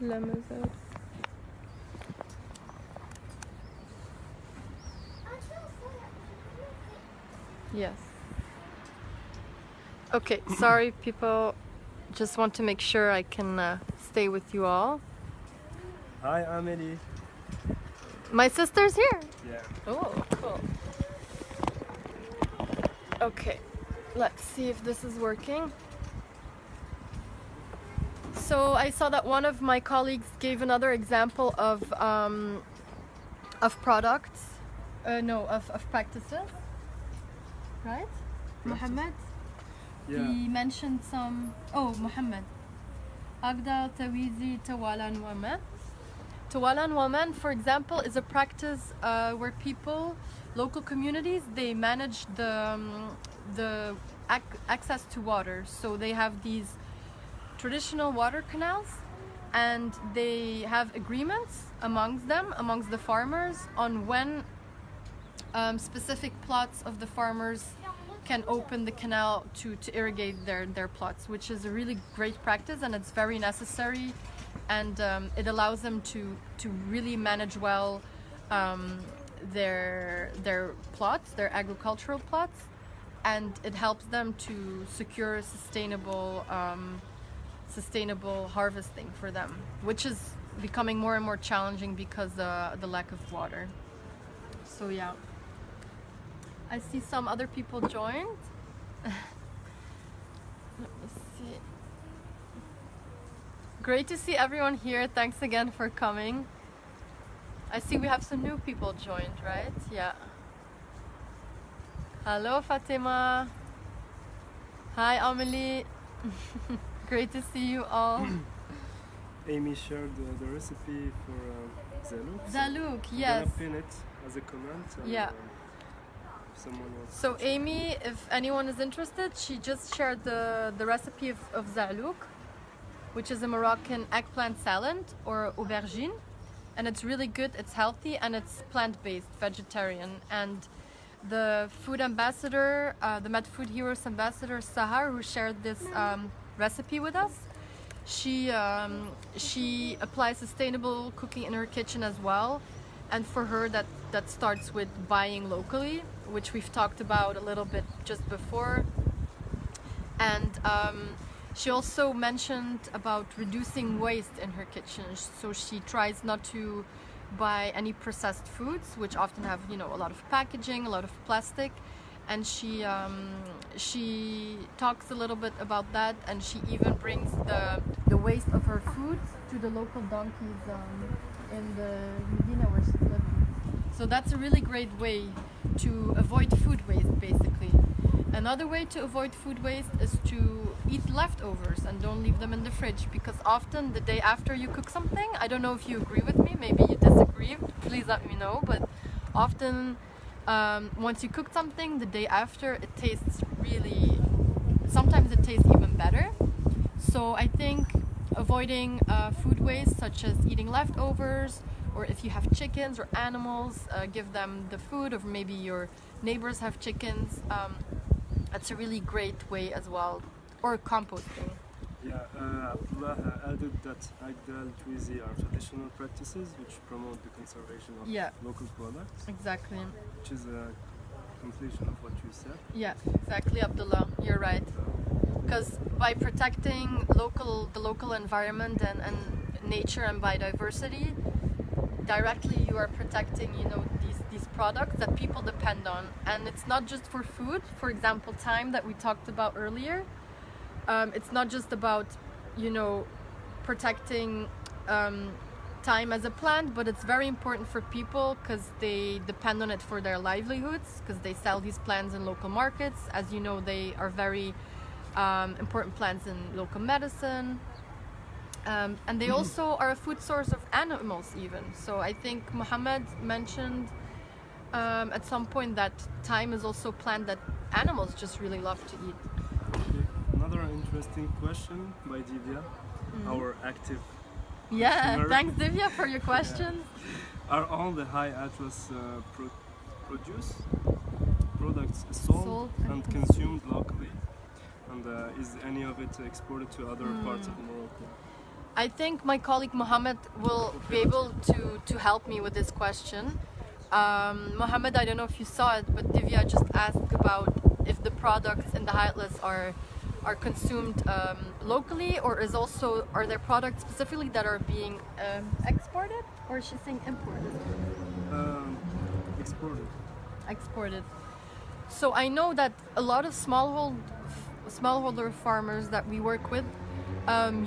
La mesure. Yes. Okay, sorry people. Just want to make sure I can stay with you all. Hi, Amélie. My sister's here. Yeah. Oh, cool. Okay, let's see if this is working. So I saw that one of my colleagues gave another example of products, of practices, right? Mohammed? Yeah. He mentioned some. Oh, Mohammed. Agda, Tawizi, Tawalan, Waman. Tawalan Waman, for example, is a practice where people, local communities, they manage the access to water. So they have these traditional water canals, and they have agreements amongst the farmers, on when specific plots of the farmers can open the canal to irrigate their plots, which is a really great practice, and it's very necessary, and it allows them to really manage well their plots, their agricultural plots, and it helps them to secure sustainable harvesting for them, which is becoming more and more challenging because the lack of water. So yeah, I see some other people joined. Let me see. Great to see everyone here. Thanks again for coming. I see we have some new people joined, right? Yeah. Hello, Fatima. Hi, Amelie. Great to see you all. Amy shared the recipe for Zalouk. Zalouk, I'm yes. gonna pin it as a comment. And, Yeah. if someone wants So to try. Amy, if anyone is interested, she just shared the recipe of Zalouk, which is a Moroccan eggplant salad or aubergine, and it's really good. It's healthy and it's plant-based, vegetarian. And the food ambassador, the Med Food Heroes ambassador Sahar, who shared this recipe with us, she applies sustainable cooking in her kitchen as well. And for her, that starts with buying locally, which we've talked about a little bit just before. And she also mentioned about reducing waste in her kitchen. So she tries not to buy any processed foods, which often have, a lot of packaging, a lot of plastic. And she talks a little bit about that, and she even brings the waste of her food to the local donkeys in the Medina where she's living. So that's a really great way to avoid food waste, basically. Another way to avoid food waste is to eat leftovers and don't leave them in the fridge, because often the day after you cook something, I don't know if you agree with me, maybe you disagree, please let me know, but often once you cook something, the day after it tastes sometimes it tastes even better. So I think avoiding food waste, such as eating leftovers, or if you have chickens or animals, give them the food, or maybe your neighbors have chickens. That's a really great way as well. Or composting. Yeah, Abdullah added that Agdal Twizy are traditional practices which promote the conservation of local products, Exactly. which is a completion of what you said. Yeah, exactly, Abdullah. You're right. Because by protecting the local environment and nature and biodiversity, directly you are protecting, these products that people depend on. And it's not just for food. For example, thyme that we talked about earlier. It's not just about, protecting thyme as a plant, but it's very important for people because they depend on it for their livelihoods, because they sell these plants in local markets. As you know, they are very important plants in local medicine. And they also are a food source of animals even. So I think Mohammed mentioned at some point that thyme is also a plant that animals just really love to eat. Okay. Another interesting question by Divya, our active Yeah, listener. thanks Divya for your questions. Are all the high atlas products sold Sold and and consumed locally? And is any of it exported to other parts of Morocco? I think my colleague Mohammed will be able to help me with this question. Mohammed, I don't know if you saw it, but Divya just asked about if the products in the high atlas are consumed locally, or are there products specifically that are being exported, or is she saying imported? Exported. Exported. So I know that a lot of smallholder farmers that we work with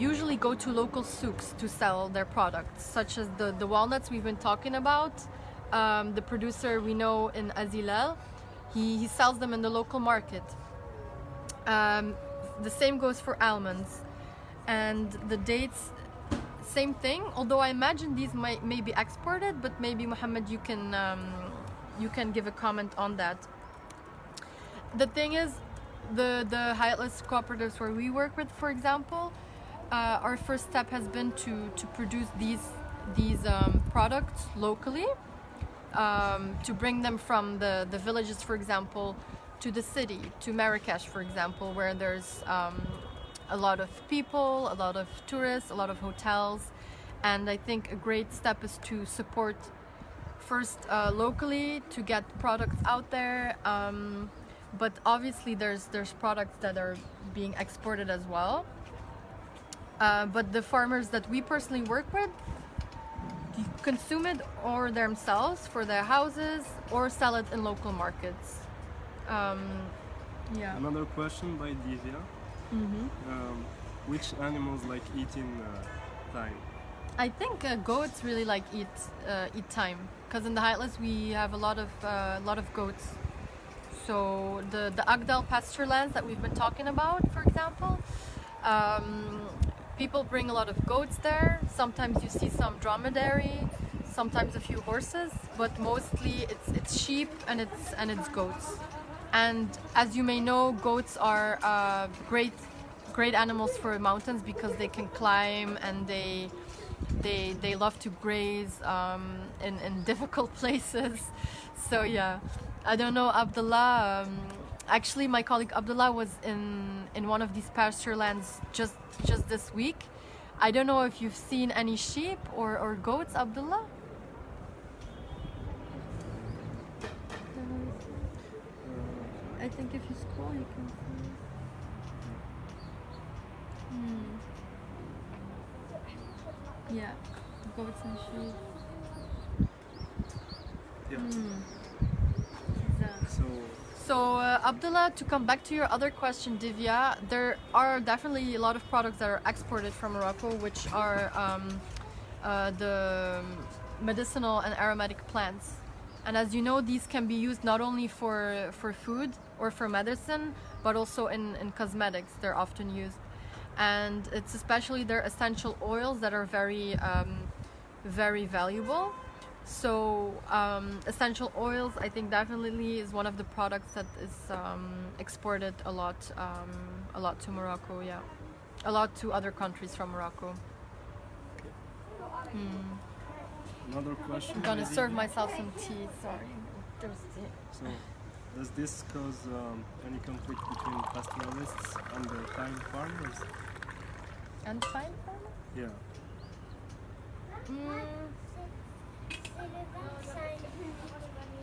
usually go to local souks to sell their products, such as the walnuts we've been talking about. The producer we know in Azilal, he sells them in the local market. The same goes for almonds, and the dates, same thing. Although I imagine these may be exported, but maybe Mohammed, you can give a comment on that. The thing is, the high atlas cooperatives where we work with, for example, our first step has been to produce these products locally, to bring them from the villages, for example, to the city, to Marrakesh, for example, where there's a lot of people, a lot of tourists, a lot of hotels. And I think a great step is to support first locally, to get products out there. But obviously there's products that are being exported as well. But the farmers that we personally work with consume it or themselves for their houses, or sell it in local markets. Yeah. Another question by Divya. Which animals like eating thyme? I think goats really like eat thyme, because in the high atlas we have a lot of goats. So the Agdal pasture lands that we've been talking about, for example, people bring a lot of goats there. Sometimes you see some dromedary, sometimes a few horses, but mostly it's sheep and it's goats. And as you may know, goats are great animals for mountains because they can climb and they love to graze in difficult places. So yeah, I don't know, Abdullah. Actually, my colleague Abdullah was in one of these pasture lands just this week. I don't know if you've seen any sheep or goats, Abdullah. I think if you scroll, you can see. Yeah, goats and sheep. Yeah. Yeah. So So Abdullah, to come back to your other question, Divya, there are definitely a lot of products that are exported from Morocco, which are the medicinal and aromatic plants. And as you know, these can be used not only for food or for medicine, but also in cosmetics. They're often used. And it's especially their essential oils that are very valuable. So essential oils, I think, definitely is one of the products that is exported a lot to Morocco. Yeah, a lot to other countries from Morocco. another question. I'm gonna maybe. serve myself some tea. Sorry, I'm thirsty. So does this cause any conflict between pastoralists and the thyme farmers? And fine. Yeah.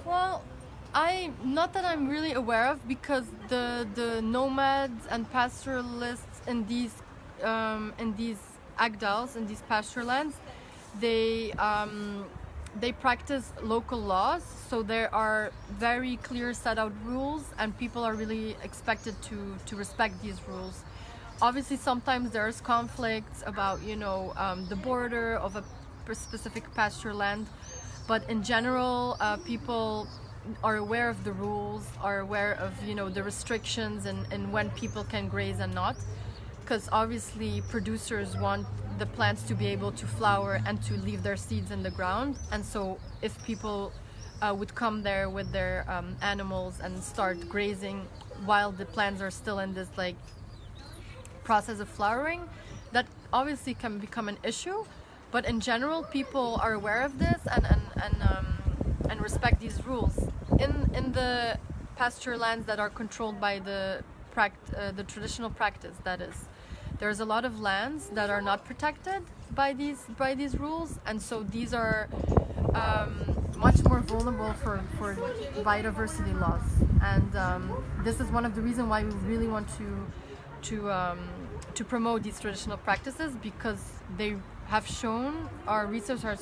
Well, Not that I'm really aware of, because the nomads and pastoralists in these agdals, in these pasture lands, they practice local laws, so there are very clear set out rules, and people are really expected to respect these rules. Obviously, sometimes there's conflicts about the border of a specific pasture land, but in general, people are aware of the rules, are aware of the restrictions and when people can graze and not, because obviously producers want the plants to be able to flower and to leave their seeds in the ground. And so if people would come there with their animals and start grazing while the plants are still in this like process of flowering, that obviously can become an issue. But in general, people are aware of this and respect these rules. In the pasture lands that are controlled by the traditional practice, that is, there's a lot of lands that are not protected by these rules, and so these are much more vulnerable for biodiversity loss. And this is one of the reasons why we really want to promote these traditional practices, because they have shown, our research has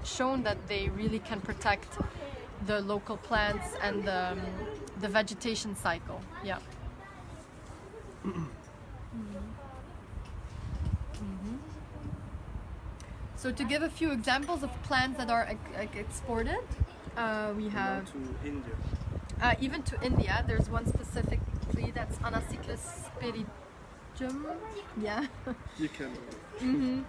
shown that they really can protect the local plants and the vegetation cycle. Yeah. So to give a few examples of plants that are exported, we have to India. Even to India. There's one specifically that's Anacyclus spirituum. Yeah. You can.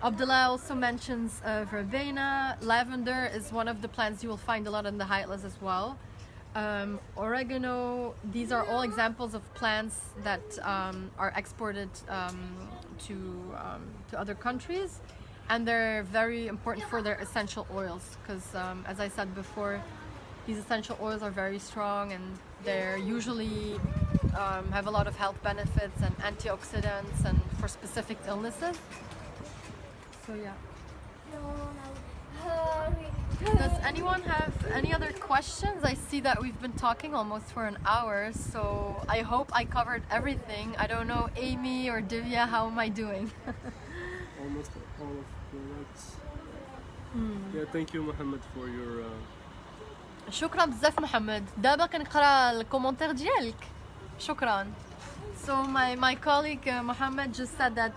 Abdullah also mentions verbena. Lavender is one of the plants you will find a lot in the high Atlas as well. Oregano. These are all examples of plants that are exported to other countries, and they're very important for their essential oils, because as I said before, these essential oils are very strong, and they're usually have a lot of health benefits and antioxidants and for specific illnesses. So yeah. Does anyone have any other questions? I see that we've been talking almost for an hour, so I hope I covered everything. I don't know, Amy or Divya, how am I doing? Almost all of the words. Yeah, thank you, Mohammed, for your. شكرا بزاف محمد. دابا كنقرا الكومنتير ديالك. شكرا. So my colleague Mohammed just said that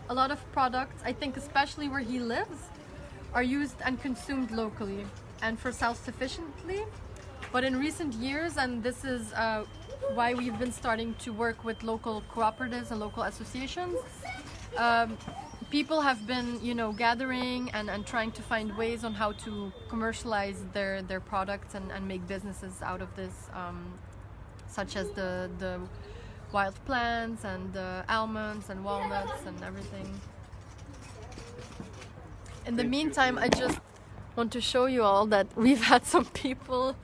a lot of products, I think especially where he lives, are used and consumed locally and for self-sufficiently. But in recent years, and this is why we've been starting to work with local cooperatives and local associations, people have been, gathering and trying to find ways on how to commercialize their products and make businesses out of this, such as the wild plants and almonds and walnuts and everything. In the meantime, I just want to show you all that we've had some people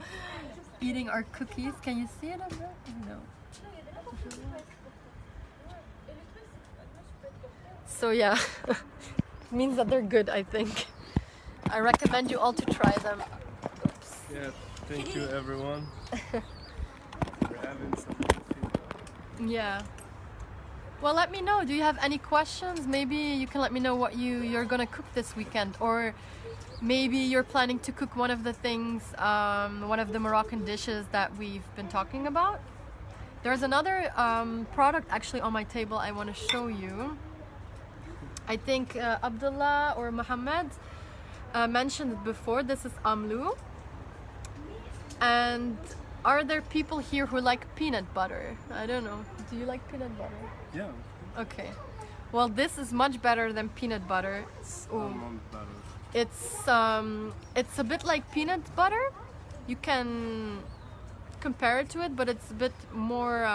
eating our cookies. Can you see it up there? No. So yeah, it means that they're good, I think. I recommend you all to try them. Oops. Yeah, thank you, everyone. We're having some good feedback. Yeah. Well, let me know. Do you have any questions? Maybe you can let me know what you're gonna cook this weekend, or maybe you're planning to cook one of the things, one of the Moroccan dishes that we've been talking about. There's another product actually on my table I want to show you. I think Abdullah or Mohammed mentioned it before. This is amlu. And are there people here who like peanut butter? I don't know. Do you like peanut butter? Yeah. Okay. Well, this is much better than peanut butter. Almond butter. It's a bit like peanut butter. You can compare it to it, but it's a bit more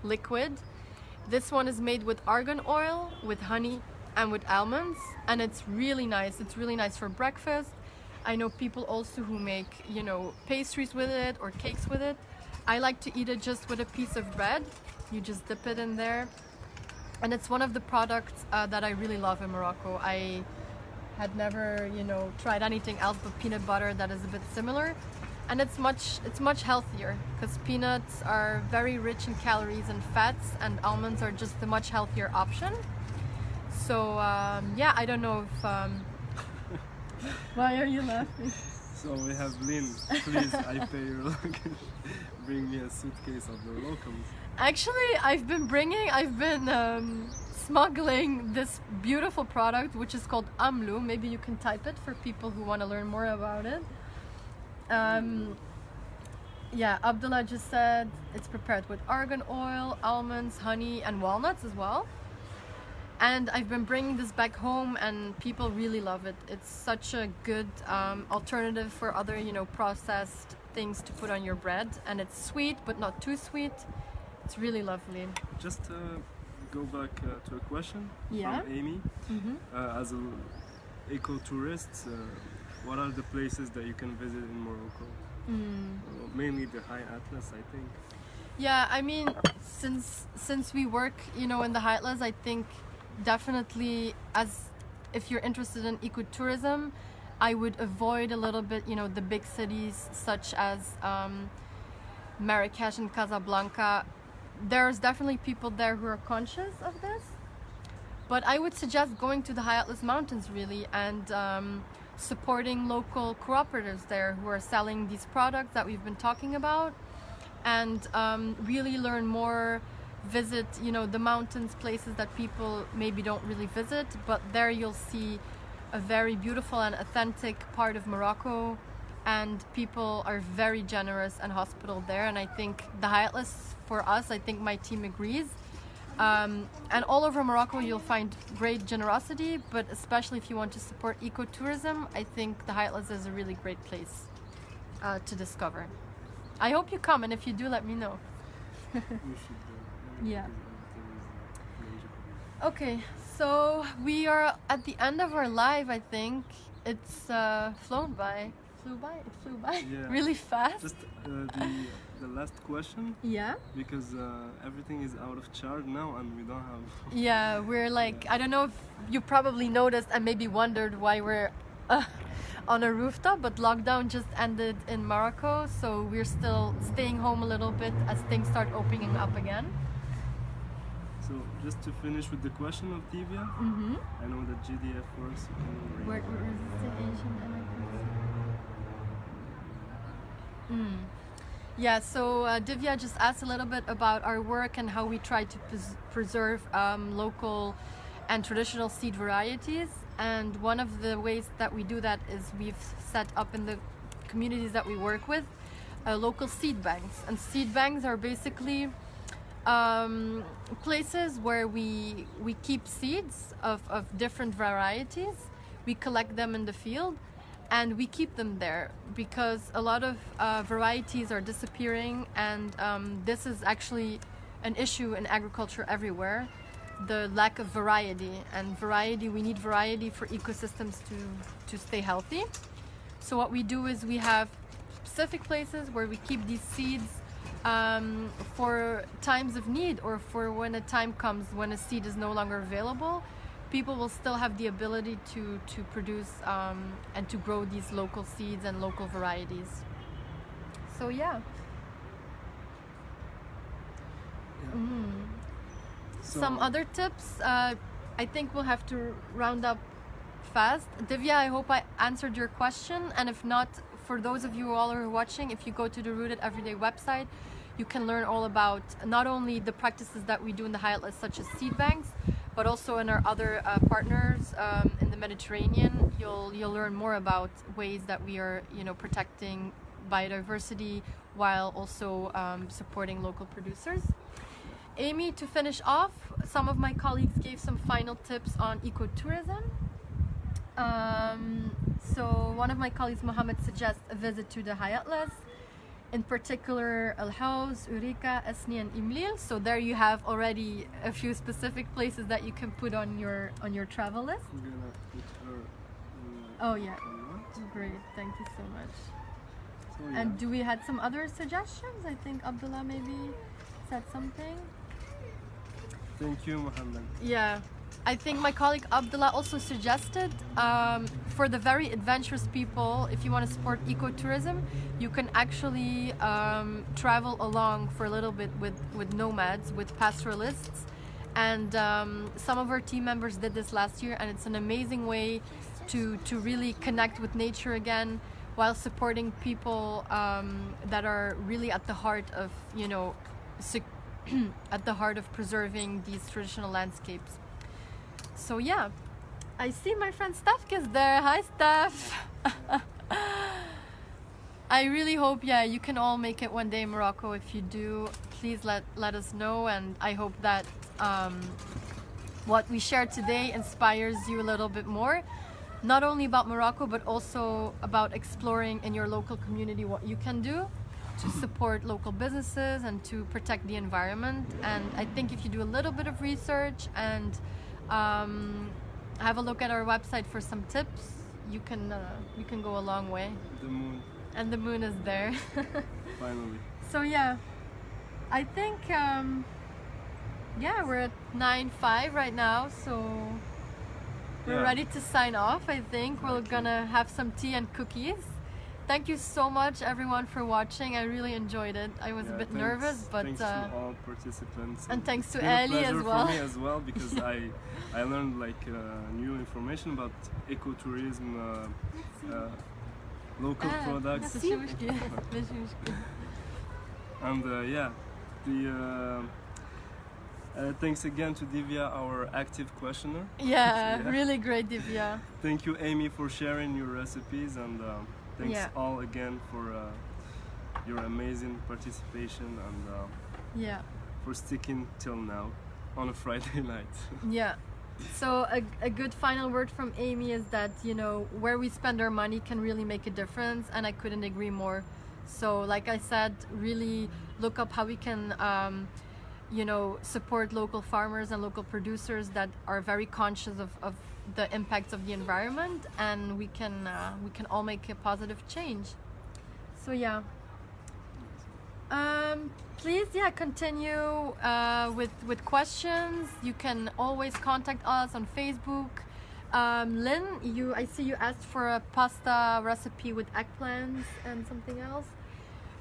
liquid. This one is made with argan oil, with honey, and with almonds, and it's really nice. It's really nice for breakfast. I know people also who make, pastries with it or cakes with it. I like to eat it just with a piece of bread. You just dip it in there. And it's one of the products that I really love in Morocco. I had never, tried anything else but peanut butter that is a bit similar. and it's much healthier because peanuts are very rich in calories and fats, and almonds are just a much healthier option. So yeah, I don't know if why are you laughing? So we have Lynn. Please, I pay your luggage. Bring me a suitcase of your locums. Actually, I've been smuggling this beautiful product, which is called AMLU. Maybe you can type it for people who want to learn more about it. Yeah, Abdullah just said it's prepared with argan oil, almonds, honey, and walnuts as well. And I've been bringing this back home, and people really love it. It's such a good alternative for other, processed things to put on your bread, and it's sweet but not too sweet. It's really lovely. Just go back to a question Yeah. from Amy. As an eco-tourist, what are the places that you can visit in Morocco? Mainly the High Atlas, I think. Yeah, I mean, since we work, in the High Atlas, I think definitely, as if you're interested in ecotourism, I would avoid a little bit, the big cities such as Marrakesh and Casablanca. There's definitely people there who are conscious of this, but I would suggest going to the High Atlas Mountains really, and supporting local cooperatives there who are selling these products that we've been talking about, and really learn more. Visit, the mountains, places that people maybe don't really visit, but there you'll see a very beautiful and authentic part of Morocco, and people are very generous and hospitable there. And I think the High Atlas, for us, I think my team agrees. And all over Morocco you'll find great generosity, but especially if you want to support ecotourism, I think the High Atlas is a really great place to discover. I hope you come, and if you do, let me know. You should Yeah. everything is major. Okay, so we are at the end of our live, I think. It's flew by, Yeah. really fast. Just the last question, Yeah. because everything is out of charge now and we don't have. Yeah, we're like, I don't know if you probably noticed and maybe wondered why we're on a rooftop, but lockdown just ended in Morocco, so we're still staying home a little bit as things start opening up again. So just to finish with the question of Divya, I know that GDF works. You can read. Where is the Asian Yeah, so Divya just asked a little bit about our work and how we try to preserve local and traditional seed varieties. And one of the ways that we do that is we've set up in the communities that we work with local seed banks. And seed banks are basically places where we keep seeds of different varieties. We collect them in the field and we keep them there because a lot of varieties are disappearing, and this is actually an issue in agriculture everywhere, the lack of variety. And we need variety for ecosystems to stay healthy. So what we do is we have specific places where we keep these seeds for times of need, or for when a time comes when a seed is no longer available. People will still have the ability to produce and to grow these local seeds and local varieties. So yeah. So, Some other tips, I think we'll have to round up fast. Divya, I hope I answered your question, and if not, for those of you all who are watching, if you go to the Rooted Everyday website, you can learn all about not only the practices that we do in the High Atlas, such as seed banks, but also in our other partners in the Mediterranean. You'll learn more about ways that we are, protecting biodiversity while also supporting local producers. Amy, to finish off, some of my colleagues gave some final tips on ecotourism. So one of my colleagues, Mohammed, suggests a visit to the High Atlas, in particular Al Haus, Eureka, Esni, and Imlil. So there you have already a few specific places that you can put on your travel list. I'm gonna put her in Oh yeah, what? great, thank you so much. So, yeah. And do we had some other suggestions? I think Abdullah maybe said something. Thank you, Mohammed. Yeah, I think my colleague Abdullah also suggested for the very adventurous people, if you want to support ecotourism, you can actually travel along for a little bit with nomads, with pastoralists. And some of our team members did this last year, and it's an amazing way to really connect with nature again while supporting people that are really at the heart of, you know, at the heart of preserving these traditional landscapes. So yeah, I see my friend Steph is there. Hi Steph. I really hope, yeah, you can all make it one day in Morocco. If you do, please let us know, and I hope that what we shared today inspires you a little bit more, not only about Morocco but also about exploring in your local community what you can do to support local businesses and to protect the environment. And I think if you do a little bit of research and have a look at our website for some tips, you can go a long way. The moon. And the moon is there. Finally. So yeah, I think yeah, we're at 9:05 right now, so we're ready to sign off. I think we're gonna have some tea and cookies. Thank you so much everyone for watching. I really enjoyed it. I was a bit nervous, but thanks to all participants, and thanks to it's been a Ali as pleasure well. for me as well, because I learned like new information about ecotourism, local products, ماشي مشكل. ماشي مشكل. and yeah, the thanks again to Divya, our active questioner. Yeah, really great, Divya. Thank you, Amy, for sharing your recipes, and thanks all again for your amazing participation and Yeah. for sticking till now on a Friday night. Yeah. So a good final word from Amy is that, you know, where we spend our money can really make a difference, and I couldn't agree more. So like I said, really look up how we can you know, support local farmers and local producers that are very conscious of the impacts of the environment, and we can all make a positive change. So yeah, please, yeah, continue with questions. You can always contact us on Facebook. Lynn, I see you asked for a pasta recipe with eggplants and something else.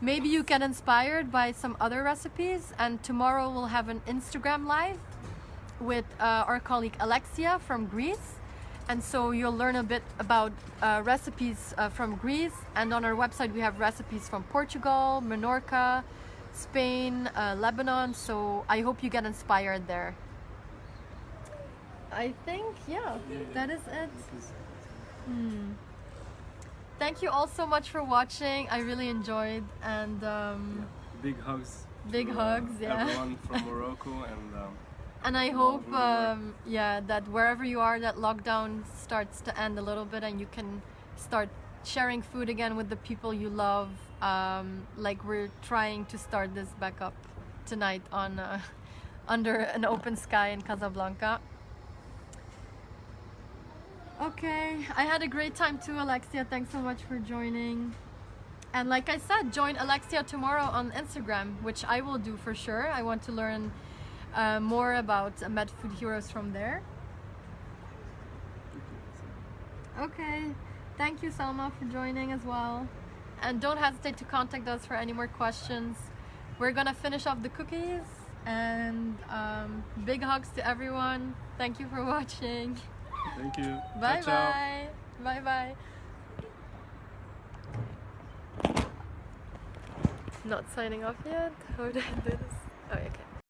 Maybe you get inspired by some other recipes, and tomorrow we'll have an Instagram live with our colleague Alexia from Greece, and so you'll learn a bit about recipes from Greece, and on our website we have recipes from Portugal, Menorca, Spain, Lebanon, so I hope you get inspired there. I think, yeah, that is it. Thank you all so much for watching. I really enjoyed, and big hugs. Big hugs, yeah. Everyone from Morocco, and I hope, yeah, that wherever you are, that lockdown starts to end a little bit, and you can start sharing food again with the people you love, like we're trying to start this back up tonight on under an open sky in Casablanca. Okay, I had a great time too, Alexia. Thanks so much for joining. And like I said, join Alexia tomorrow on Instagram, which I will do for sure. I want to learn more about Med Food Heroes from there. Okay, thank you, Salma, for joining as well. And don't hesitate to contact us for any more questions. We're gonna finish off the cookies, and big hugs to everyone. Thank you for watching. Thank you. Bye Ciao, ciao. bye. Bye bye. Not signing off yet. How did I do this?